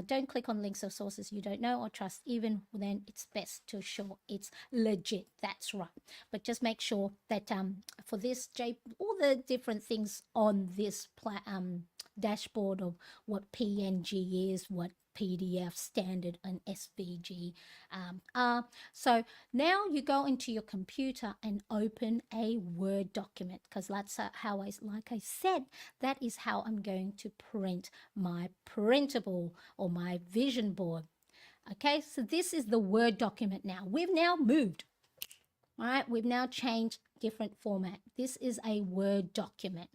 Don't click on links or sources you don't know or trust. Even then, it's best to show it's legit. That's right. But just make sure that for this, all the different things on this dashboard of what PNG is, what PDF, standard, and SVG are. So now you go into your computer and open a Word document, because that's how like I said, that is how I'm going to print my printable or my vision board. Okay, so this is the Word document now. We've now moved. All right, we've now changed different format. This is a Word document.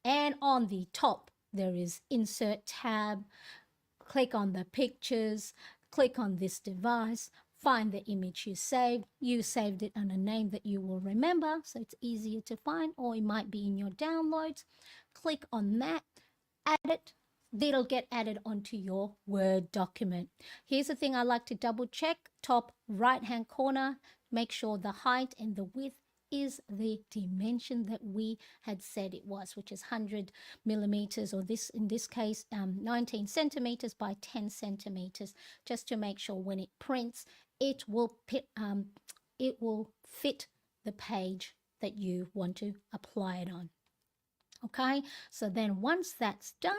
And on the top there is insert tab, click on the pictures, click on this device, find the image you saved. You saved it on a name that you will remember, so it's easier to find, or it might be in your downloads. Click on that, add it. It'll get added onto your Word document. Here's the thing I like to double check, top right hand corner, make sure the height and the width is the dimension that we had said it was, which is 100 millimeters, or this in this case 19 centimeters by 10 centimeters, just to make sure when it prints it will fit the page that you want to apply it on. Okay, so then once that's done,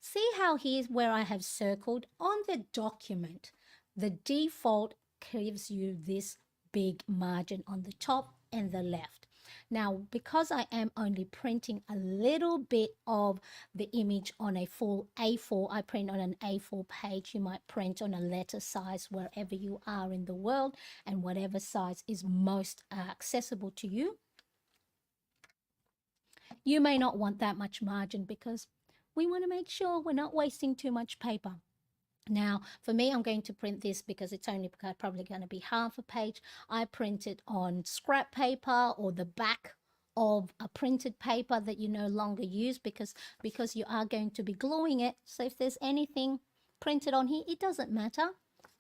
see how here's where I have circled on the document, the default gives you this big margin on the top and the left. Now, because I am only printing a little bit of the image on a full A4, I print on an A4 page. You might print on a letter size wherever you are in the world and whatever size is most accessible to you. You may not want that much margin because we want to make sure we're not wasting too much paper. Now, for me, I'm going to print this because it's only probably going to be half a page. I print it on scrap paper or the back of a printed paper that you no longer use because you are going to be gluing it. So if there's anything printed on here, it doesn't matter,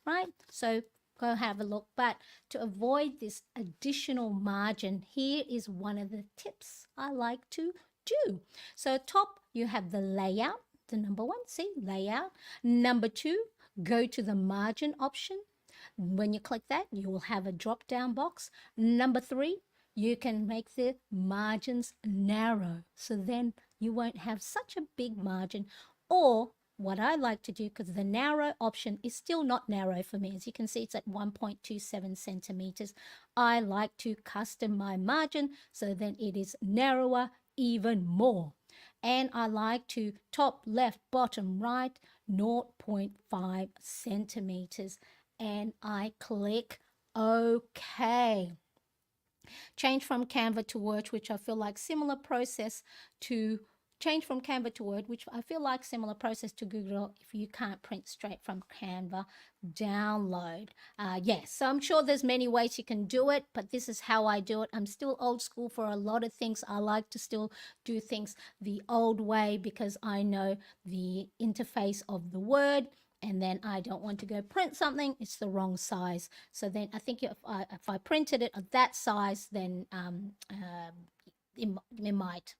right? So go have a look. But to avoid this additional margin, here is one of the tips I like to do. So top, you have the layout. The number one, see, layout. Number two, go to the margin option. When you click that, you will have a drop down box. Number three, you can make the margins narrow. So then you won't have such a big margin. Or what I like to do, because the narrow option is still not narrow for me. As you can see, it's at 1.27 centimeters. I like to custom my margin so then it is narrower even more. And I like to top, left, bottom, right, 0.5 centimeters. And I click OK. Change from Canva to Word, which I feel like similar process to change from Canva to Word, which I feel like similar process to Google. If you can't print straight from Canva, download. Yes, so I'm sure there's many ways you can do it, but this is how I do it. I'm still old school for a lot of things. I like to still do things the old way because I know the interface of the Word, and then I don't want to go print something, it's the wrong size. So then I think if I printed it at that size, then it might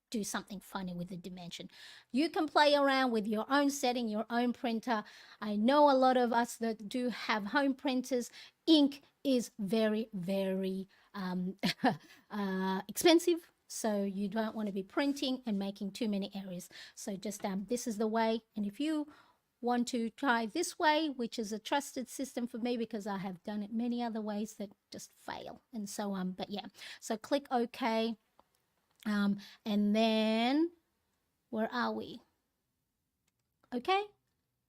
do something funny with the dimension. You can play around with your own setting, your own printer. I know a lot of us that do have home printers. Ink is very, very expensive. So you don't want to be printing and making too many errors. So just this is the way. And if you want to try this way, which is a trusted system for me because I have done it many other ways that just fail and so on. But yeah, so click OK. And then where are we? Okay.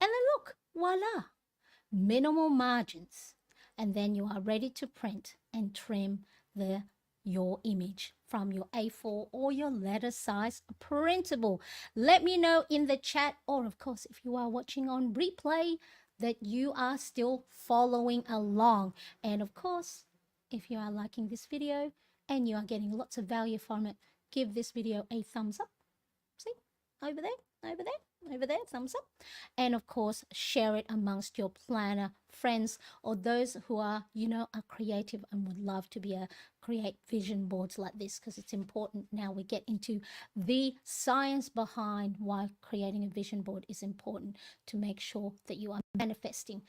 And then look, voila, minimal margins. And then you are ready to print and trim your image from your A4 or your letter size printable. Let me know in the chat, or of course, if you are watching on replay, that you are still following along. And of course, if you are liking this video and you are getting lots of value from it, give this video a thumbs up. See, over there, over there, over there, thumbs up. And of course, share it amongst your planner friends or those who are, are creative and would love to create vision boards like this, because it's important. Now we get into the science behind why creating a vision board is important, to make sure that you are manifesting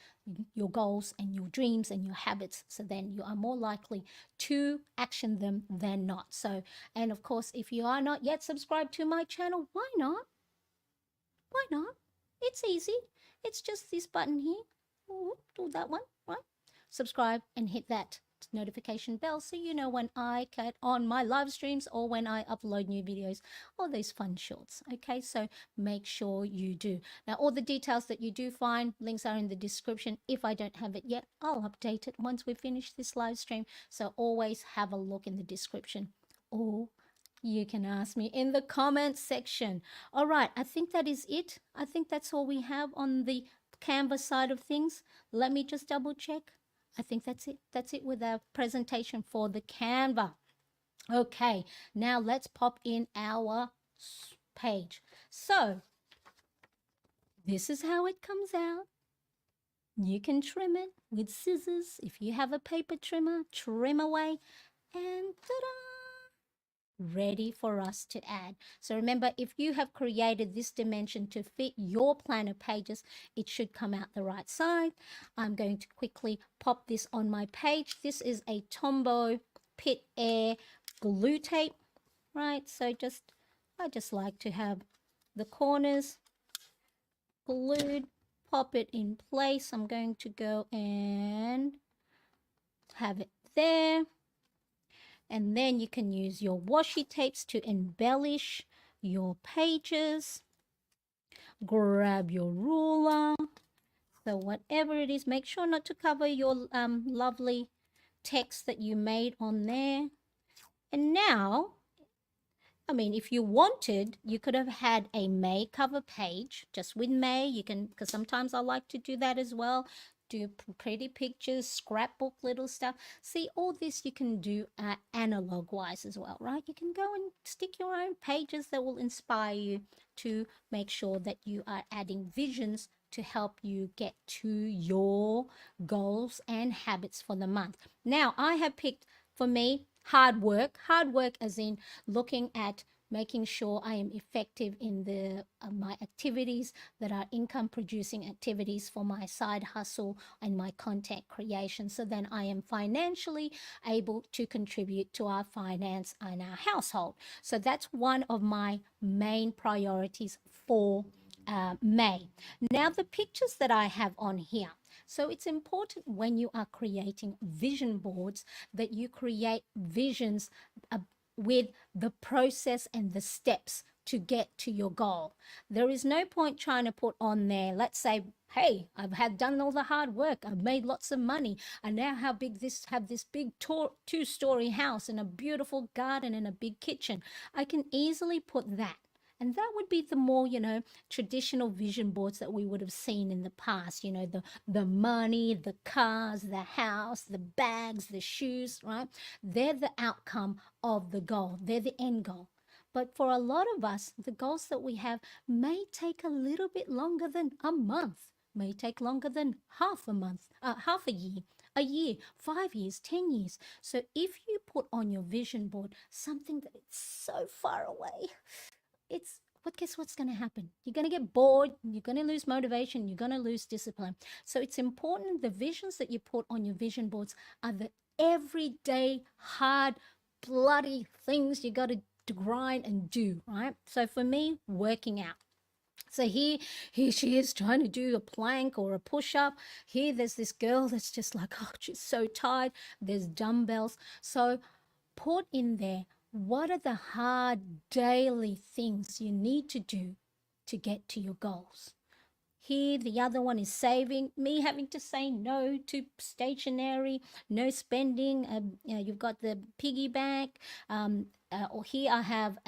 your goals and your dreams and your habits, so then you are more likely to action them than not. So, and of course, if you are not yet subscribed to my channel, why not? Why not? It's easy. It's just this button here. Do that one, right? Subscribe and hit that notification bell so you know when I get on my live streams or when I upload new videos or those fun shorts. Okay, so make sure you do. Now, all the details that you do find, links are in the description. If I don't have it yet, I'll update it once we finish this live stream. So always have a look in the description. All You can ask me in the comments section. All right, I think that is it. I think that's all we have on the Canva side of things. Let me just double check. I think that's it. That's it with our presentation for the Canva. Okay, now let's pop in our page. So this is how it comes out. You can trim it with scissors. If you have a paper trimmer, trim away and ta-da! Ready for us to add. So remember, if you have created this dimension to fit your planner pages, it should come out the right side. I'm going to quickly pop this on my page. This is a Tombow Pit Air glue tape, right? So I just like to have the corners glued, pop it in place. I'm going to go and have it there. And then you can use your washi tapes to embellish your pages. Grab your ruler. So whatever it is, make sure not to cover your lovely text that you made on there. And now, I mean, if you wanted, you could have had a May cover page just with May. You can, because sometimes I like to do that as well. Do pretty pictures, scrapbook little stuff. See, all this you can do analog wise as well, right? You can go and stick your own pages that will inspire you to make sure that you are adding visions to help you get to your goals and habits for the month. Now, I have picked for me hard work as in looking at making sure I am effective in the my activities that are income producing activities for my side hustle and my content creation, so then I am financially able to contribute to our finance and our household. So that's one of my main priorities for May. Now, the pictures that I have on here. So it's important when you are creating vision boards that you create visions with the process and the steps to get to your goal. There is no point trying to put on there, let's say, hey, I've had done all the hard work, I've made lots of money, I now have this big two-story house and a beautiful garden and a big kitchen. I can easily put that. And that would be the more, traditional vision boards that we would have seen in the past, the money, the cars, the house, the bags, the shoes, right? They're the outcome of the goal. They're the end goal. But for a lot of us, the goals that we have may take a little bit longer than a month, may take longer than half a month, half a year, 5 years, 10 years. So if you put on your vision board something that is so far away, guess what's going to happen? You're going to get bored, you're going to lose motivation, you're going to lose discipline. So it's important the visions that you put on your vision boards are the everyday hard bloody things you got to grind and do, right? So for me, working out. So here she is trying to do a plank or a push-up. Here there's this girl that's just like, oh, she's so tired. There's dumbbells. So put in there, what are the hard daily things you need to do to get to your goals? Here, the other one is saving. Me having to say no to stationery, no spending. You've got the piggy bank. Or here I have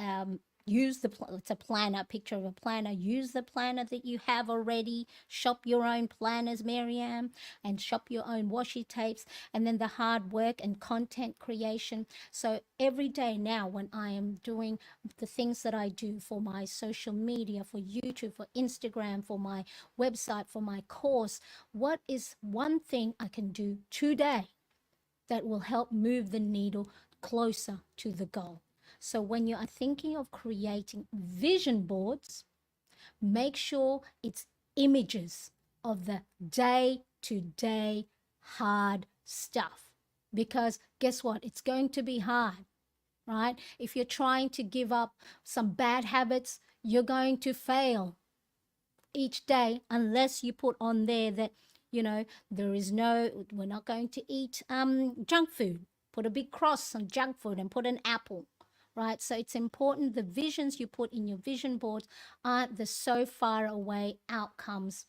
use it's a planner, picture of a planner. Use the planner that you have already. Shop your own planners, Marianne, and shop your own washi tapes. And then the hard work and content creation. So every day now, when I am doing the things that I do for my social media, for YouTube, for Instagram, for my website, for my course, what is one thing I can do today that will help move the needle closer to the goal? So when you are thinking of creating vision boards, make sure it's images of the day-to-day hard stuff. Because guess what? It's going to be hard, right? If you're trying to give up some bad habits, you're going to fail each day unless you put on there that, we're not going to eat junk food. Put a big cross on junk food and put an apple, right? So it's important the visions you put in your vision boards aren't the so far away outcomes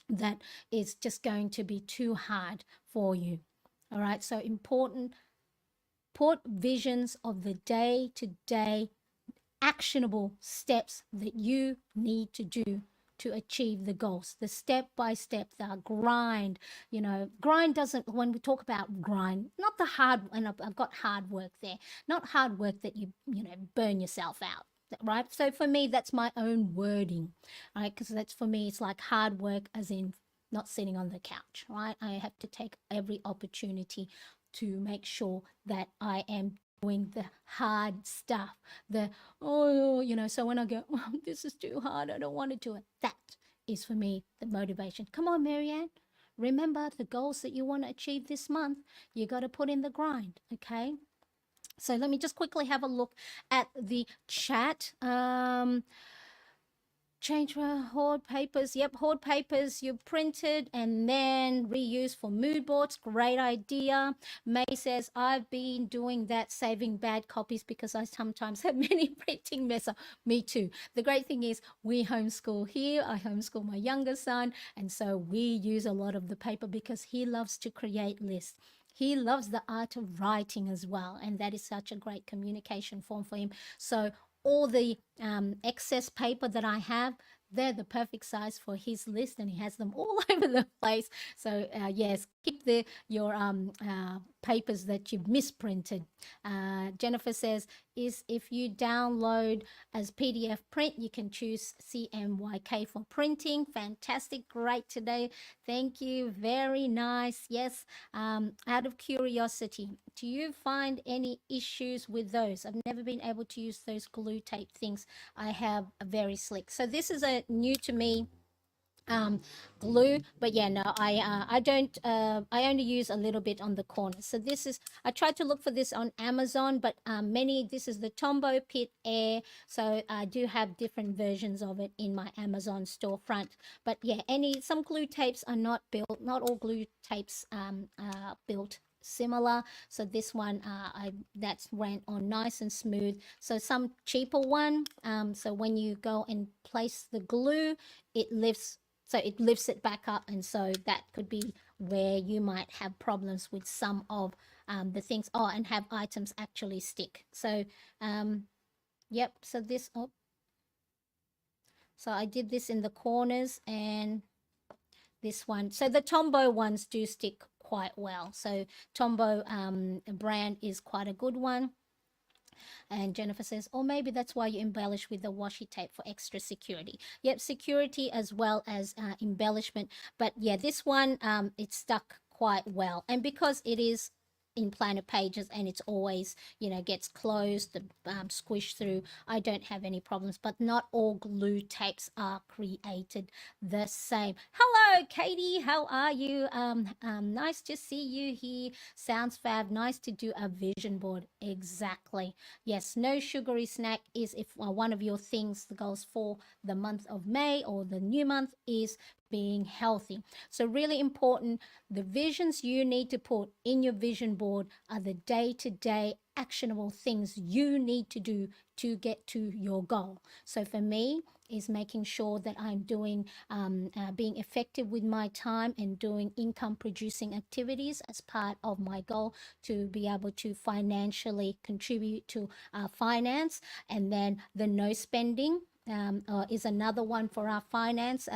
that is just going to be too hard for you. All right, so important, put visions of the day to day actionable steps that you need to do to achieve the goals, the step by step, the grind. Grind doesn't, when we talk about grind, not the hard, and I've got hard work there, not hard work that you burn yourself out, right? So for me, that's my own wording, right? Because that's, for me, it's like hard work as in not sitting on the couch, right? I have to take every opportunity to make sure that I am doing the hard stuff, the, so when I go, oh, this is too hard, I don't want to do it. That is for me the motivation. Come on, Marianne. Remember the goals that you want to achieve this month. You got to put in the grind, okay? So let me just quickly have a look at the chat. Change for hoard papers. Yep, hoard papers you printed and then reuse for mood boards. Great idea. May says, I've been doing that, saving bad copies because I sometimes have many printing mess up. Me too. The great thing is we homeschool here. I homeschool my younger son. And so we use a lot of the paper because he loves to create lists. He loves the art of writing as well. And that is such a great communication form for him. So all the excess paper that I have, they're the perfect size for his list, and he has them all over the place. So yes, keep your papers that you've misprinted. Jennifer says, is if you download as PDF print, you can choose CMYK for printing. Fantastic, great today. Thank you, very nice. Yes, out of curiosity, do you find any issues with those? I've never been able to use those glue tape things. I have a very slick. So this is a new to me glue, but yeah, no, I don't, I only use a little bit on the corners. So this is, I tried to look for this on Amazon, but this is the Tombow Pit Air, so I do have different versions of it in my Amazon storefront. But yeah, some glue tapes are not built, not all glue tapes are built similar. So this one that's went on nice and smooth. So some cheaper one, so when you go and place the glue, it lifts it back up, and so that could be where you might have problems with some of the things. Oh, and have items actually stick. So yep, so this, oh, so I did this in the corners and this one. So the Tombow ones do stick quite well. So Tombow brand is quite a good one. And Jennifer says, or maybe that's why you embellish with the washi tape for extra security. Yep, security as well as embellishment. But yeah, this one, it stuck quite well. And because it is in planner pages and it's always, gets closed, squished through, I don't have any problems. But not all glue tapes are created the same. Hello, Katie, how are you? Nice to see you here. Sounds fab. Nice to do a vision board. Exactly. Yes, no sugary snack is if one of your things, the goals for the month of May or the new month is being healthy. So really important, the visions you need to put in your vision board are the day-to-day actionable things you need to do to get to your goal. So for me, is making sure that I'm doing, being effective with my time and doing income producing activities as part of my goal to be able to financially contribute to finance. And then the no spending is another one for our finance.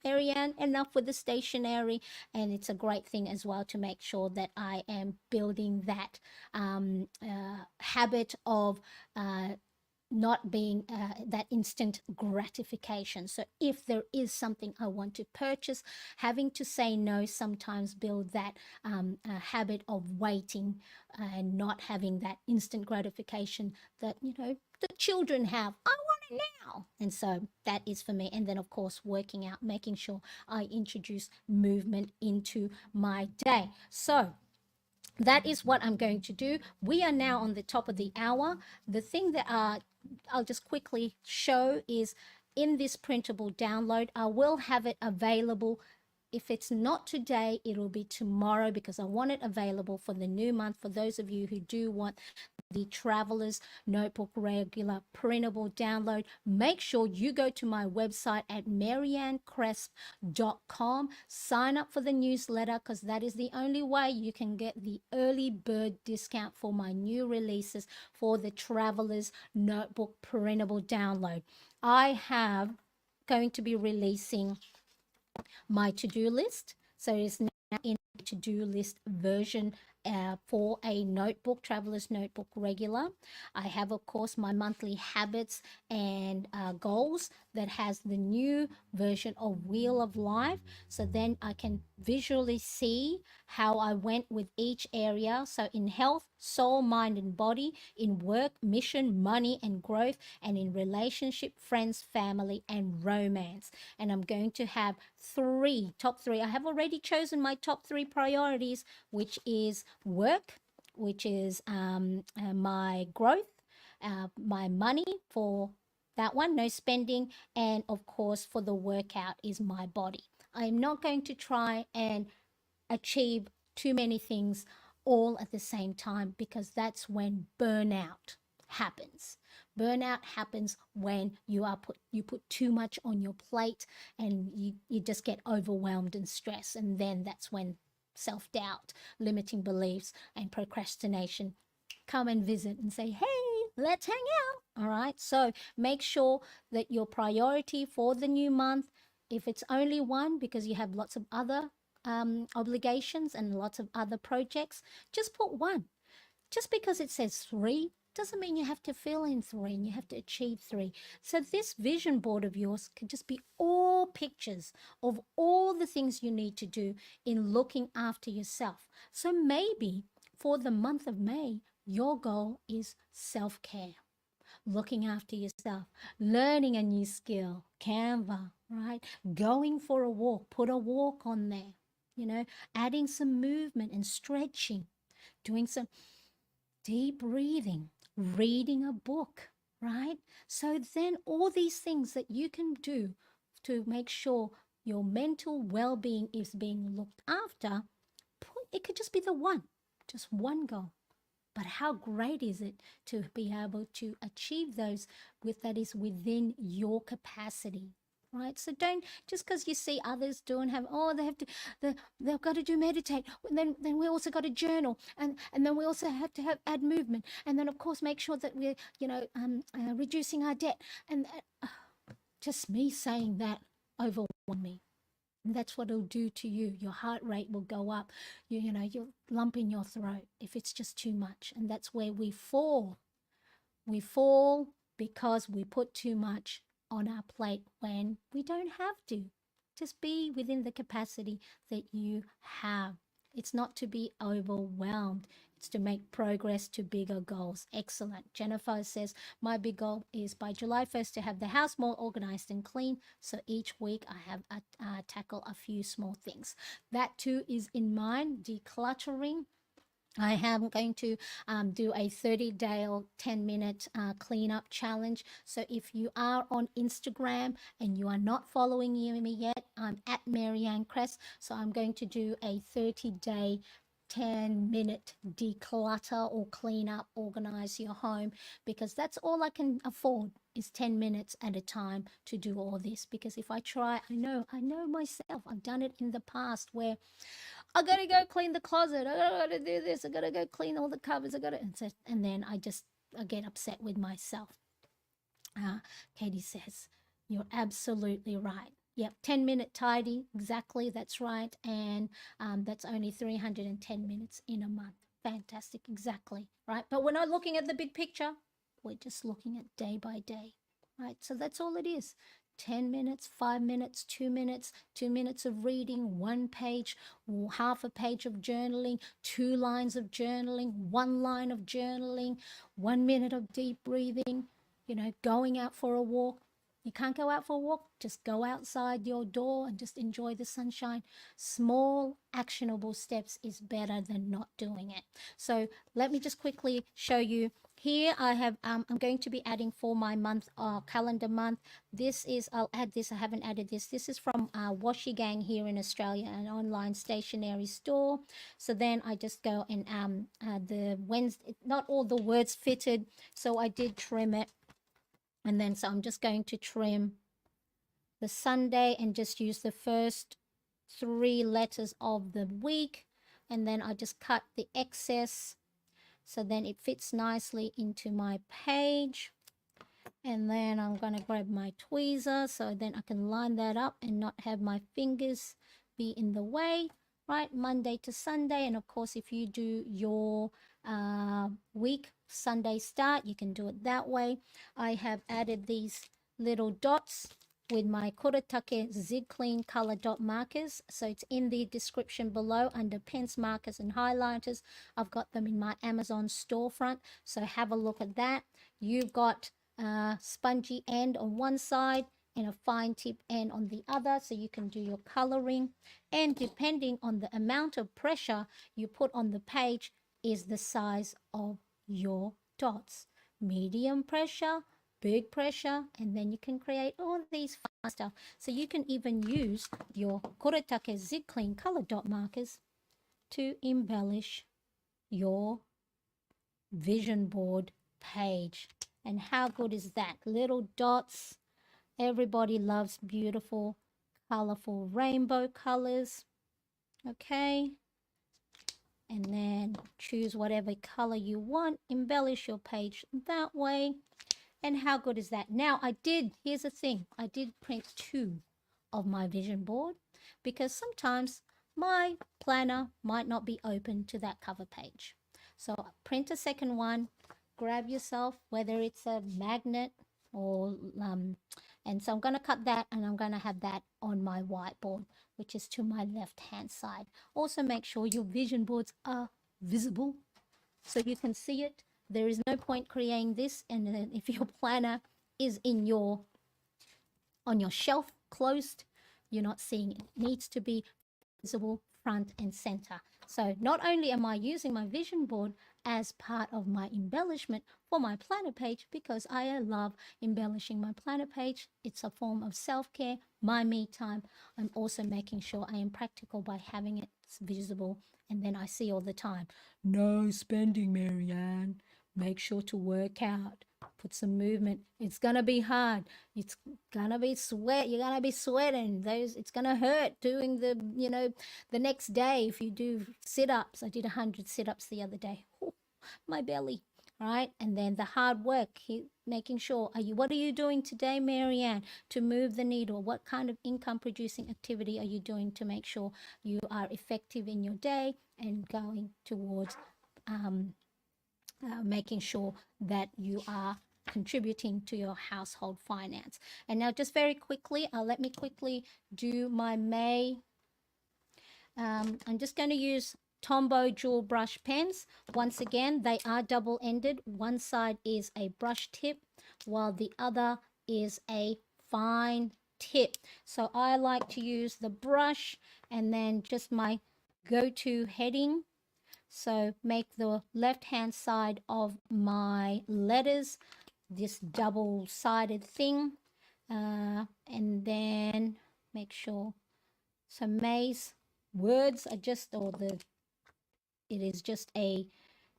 Marianne, enough with the stationery. And it's a great thing as well to make sure that I am building that habit of not being that instant gratification. So if there is something I want to purchase, having to say no sometimes build that habit of waiting and not having that instant gratification that, the children have. I want it now. And so that is for me. And then, of course, working out, making sure I introduce movement into my day. So that is what I'm going to do. We are now on the top of the hour. The thing that I'll just quickly show is in this printable download, I will have it available. If it's not today, it'll be tomorrow because I want it available for the new month for those of you who do want the Traveler's Notebook Regular printable download, make sure you go to my website at mariannecresp.com. Sign up for the newsletter because that is the only way you can get the early bird discount for my new releases for the Traveler's Notebook printable download. I have going to be releasing my to-do list. So it's now in to-do list version for a notebook, Traveler's Notebook Regular. I have, of course, my monthly habits and goals that has the new version of Wheel of Life. So then I can visually see how I went with each area. So in health, soul, mind, and body, in work, mission, money, and growth, and in relationship, friends, family, and romance. And I'm going to have top three. I have already chosen my top three priorities, which is work, which is my growth, my money for that one, no spending, and of course for the workout is my body. I am not going to try and achieve too many things all at the same time because that's when burnout happens. Burnout happens when you put too much on your plate and you just get overwhelmed and stressed, and then that's when self-doubt, limiting beliefs, and procrastination come and visit and say, hey, let's hang out. All right, so make sure that your priority for the new month, if it's only one because you have lots of other obligations and lots of other projects, just put one. Just because it says three doesn't mean you have to fill in three and you have to achieve three. So this vision board of yours can just be all pictures of all the things you need to do in looking after yourself. So maybe for the month of May, your goal is self-care, looking after yourself, learning a new skill, Canva, right? Going for a walk, put a walk on there, adding some movement and stretching, doing some deep breathing, reading a book, right? So then all these things that you can do to make sure your mental well-being is being looked after, it could just be just one goal. But how great is it to be able to achieve those that is within your capacity, right? So don't, just because you see others do and they've got to do meditate, then we also got to journal, and then we also have to add movement, and then of course make sure that we're reducing our debt, and just me saying that overwhelmed me. And that's what it'll do to you. Your heart rate will go up. You'll lump in your throat if it's just too much. And that's where we fall. We fall because we put too much on our plate when we don't have to. Just be within the capacity that you have. It's not to be overwhelmed. It's to make progress to bigger goals. Excellent. Jennifer says, my big goal is by July 1st to have the house more organized and clean. So each week I have tackle a few small things. That too is in mind, decluttering. I am going to do a 30-day or 10-minute cleanup challenge. So if you are on Instagram and you are not following me yet, I'm at Marianne Cress. So I'm going to do a 30-day 10-minute declutter or clean up, organize your home, because that's all I can afford is 10 minutes at a time to do all this. Because if I try, I know myself, I've done it in the past where I gotta go clean the closet, I gotta do this, I gotta go clean all the cupboards, and then I get upset with myself. Katie says, you're absolutely right. Yep, 10-minute tidy, exactly, that's right. And that's only 310 minutes in a month. Fantastic, exactly, right? But we're not looking at the big picture. We're just looking at day by day, right? So that's all it is. 10 minutes, 5 minutes, 2 minutes, 2 minutes of reading, 1 page, half a page of journaling, 2 lines of journaling, 1 line of journaling, 1 minute of deep breathing, going out for a walk. You can't go out for a walk, just go outside your door and just enjoy the sunshine. Small, actionable steps is better than not doing it. So let me just quickly show you. Here I have, I'm going to be adding for my month, calendar month. This is, I'll add this, I haven't added this. This is from Washi Gang here in Australia, an online stationery store. So then I just go and the Wednesday, not all the words fitted, so I did trim it. And then so I'm just going to trim the Sunday and just use the first 3 letters of the week. And then I just cut the excess so then it fits nicely into my page. And then I'm going to grab my tweezer so then I can line that up and not have my fingers be in the way, right? Monday to Sunday. And of course, if you do your week Sunday start, you can do it that way. I have added these little dots with my Kuretake Zig Clean color dot markers. So it's in the description below under pens, markers, and highlighters. I've got them in my Amazon storefront. So have a look at that. You've got spongy end on one side and a fine tip end on the other, so you can do your coloring. And depending on the amount of pressure you put on the page is the size of your dots. Medium pressure, big pressure, and then you can create all these fun stuff. So you can even use your Kuretake Zig Clean color dot markers to embellish your vision board page. And how good is that? Little dots. Everybody loves beautiful, colorful rainbow colors. Okay. And then choose whatever color you want. Embellish your page that way. And how good is that? Now here's the thing. I did print 2 of my vision board because sometimes my planner might not be open to that cover page. So print a second one, grab yourself, whether it's a magnet or, and so I'm going to cut that and I'm going to have that on my whiteboard, which is to my left-hand side. Also make sure your vision boards are visible so you can see it. There is no point creating this, and then if your planner is on your shelf closed, you're not seeing it. It needs to be visible front and center. So not only am I using my vision board as part of my embellishment for my planner page, because I love embellishing my planner page. It's a form of self-care, my me time. I'm also making sure I am practical by having it visible, and then I see all the time, no spending, Marianne. Make sure to work out. Put some movement. It's gonna be hard. It's gonna be sweat. You're gonna be sweating. It's gonna hurt doing the next day if you do sit-ups. I did 100 sit-ups the other day. Ooh, my belly. Right? And then the hard work, making sure, what are you doing today, Marianne, to move the needle? What kind of income producing activity are you doing to make sure you are effective in your day and going towards making sure that you are contributing to your household finance. And now just very quickly, let me quickly do my May. I'm just going to use Tombow jewel brush pens. Once again, they are double-ended. One side is a brush tip while the other is a fine tip. So I like to use the brush and then just my go-to heading. So make the left-hand side of my letters this double-sided thing. And then make sure. So May's words are just, it is just a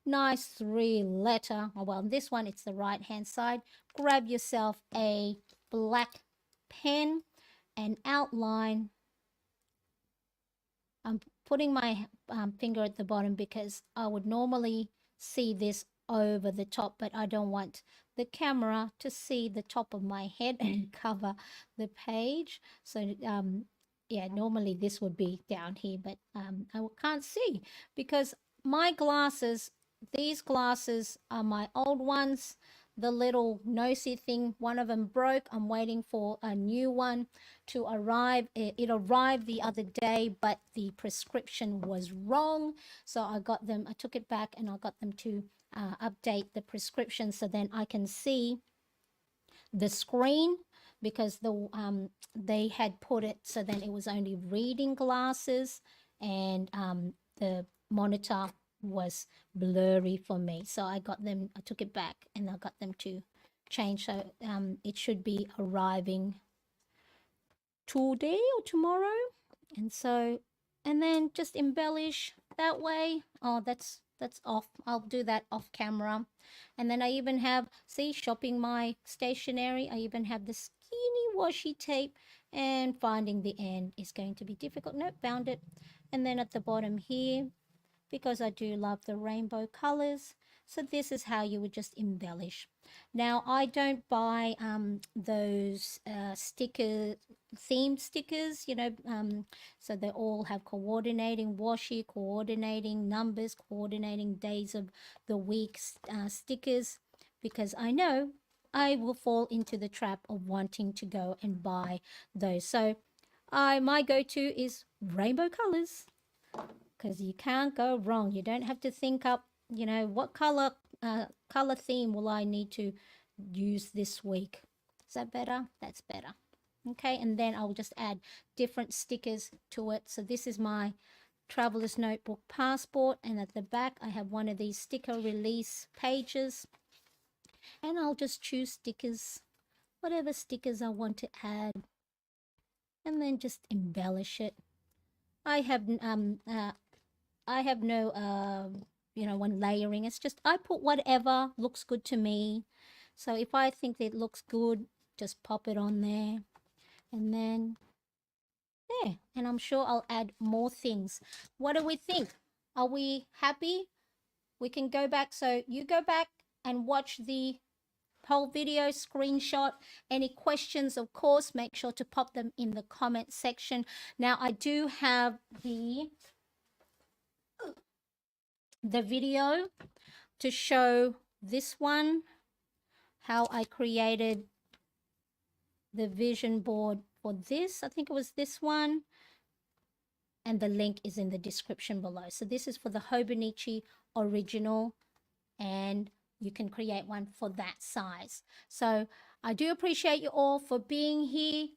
nice 3-letter. Oh, well, this one, it's the right-hand side. Grab yourself a black pen and outline. I'm putting my finger at the bottom because I would normally see this over the top, but I don't want the camera to see the top of my head and cover the page. So yeah, normally this would be down here, but I can't see because my glasses, these glasses are my old ones. The little nosy thing, one of them broke. I'm waiting for a new one to arrive. It arrived the other day, but the prescription was wrong. So I took it back and I got them to update the prescription so then I can see the screen. because they had put it so then it was only reading glasses, and the monitor was blurry for me. So I took it back and I got them to change. So it should be arriving today or tomorrow. And so, and then just embellish that way. Oh, that's off. I'll do that off camera. And then I even have, see, shopping my stationery. I even have the skinny washi tape, and finding the end is going to be difficult. Nope, found it. And then at the bottom here, because I do love the rainbow colors. So this is how you would just embellish. Now, I don't buy those themed stickers, so they all have coordinating washi, coordinating numbers, coordinating days of the week stickers, because I know I will fall into the trap of wanting to go and buy those. So my go-to is rainbow colors, because you can't go wrong. You don't have to think up, what color theme will I need to use this week. Is that better? That's better. Okay, and then I'll just add different stickers to it. So this is my traveler's notebook passport, and at the back I have one of these sticker release pages, and I'll just choose stickers, whatever stickers I want to add, and then just embellish it. I have no when layering. It's just I put whatever looks good to me. So if I think it looks good, just pop it on there, and then there. And I'm sure I'll add more things. What do we think? Are we happy? We can go back. So you go back and watch the whole video, screenshot. Any questions, of course, make sure to pop them in the comment section. Now I do have the video to show this one, how I created the vision board for this. I think it was this one, and the link is in the description below. So this is for the Hobonichi original, and you can create one for that size. So I do appreciate you all for being here.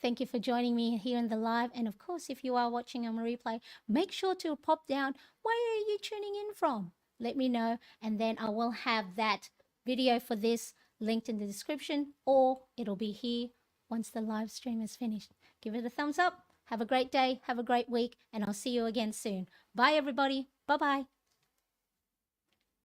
Thank you for joining me here in the live. And of course, if you are watching on a replay, make sure to pop down, where are you tuning in from? Let me know, and then I will have that video for this linked in the description, or it'll be here once the live stream is finished. Give it a thumbs up. Have a great day. Have a great week, and I'll see you again soon. Bye, everybody. Bye-bye.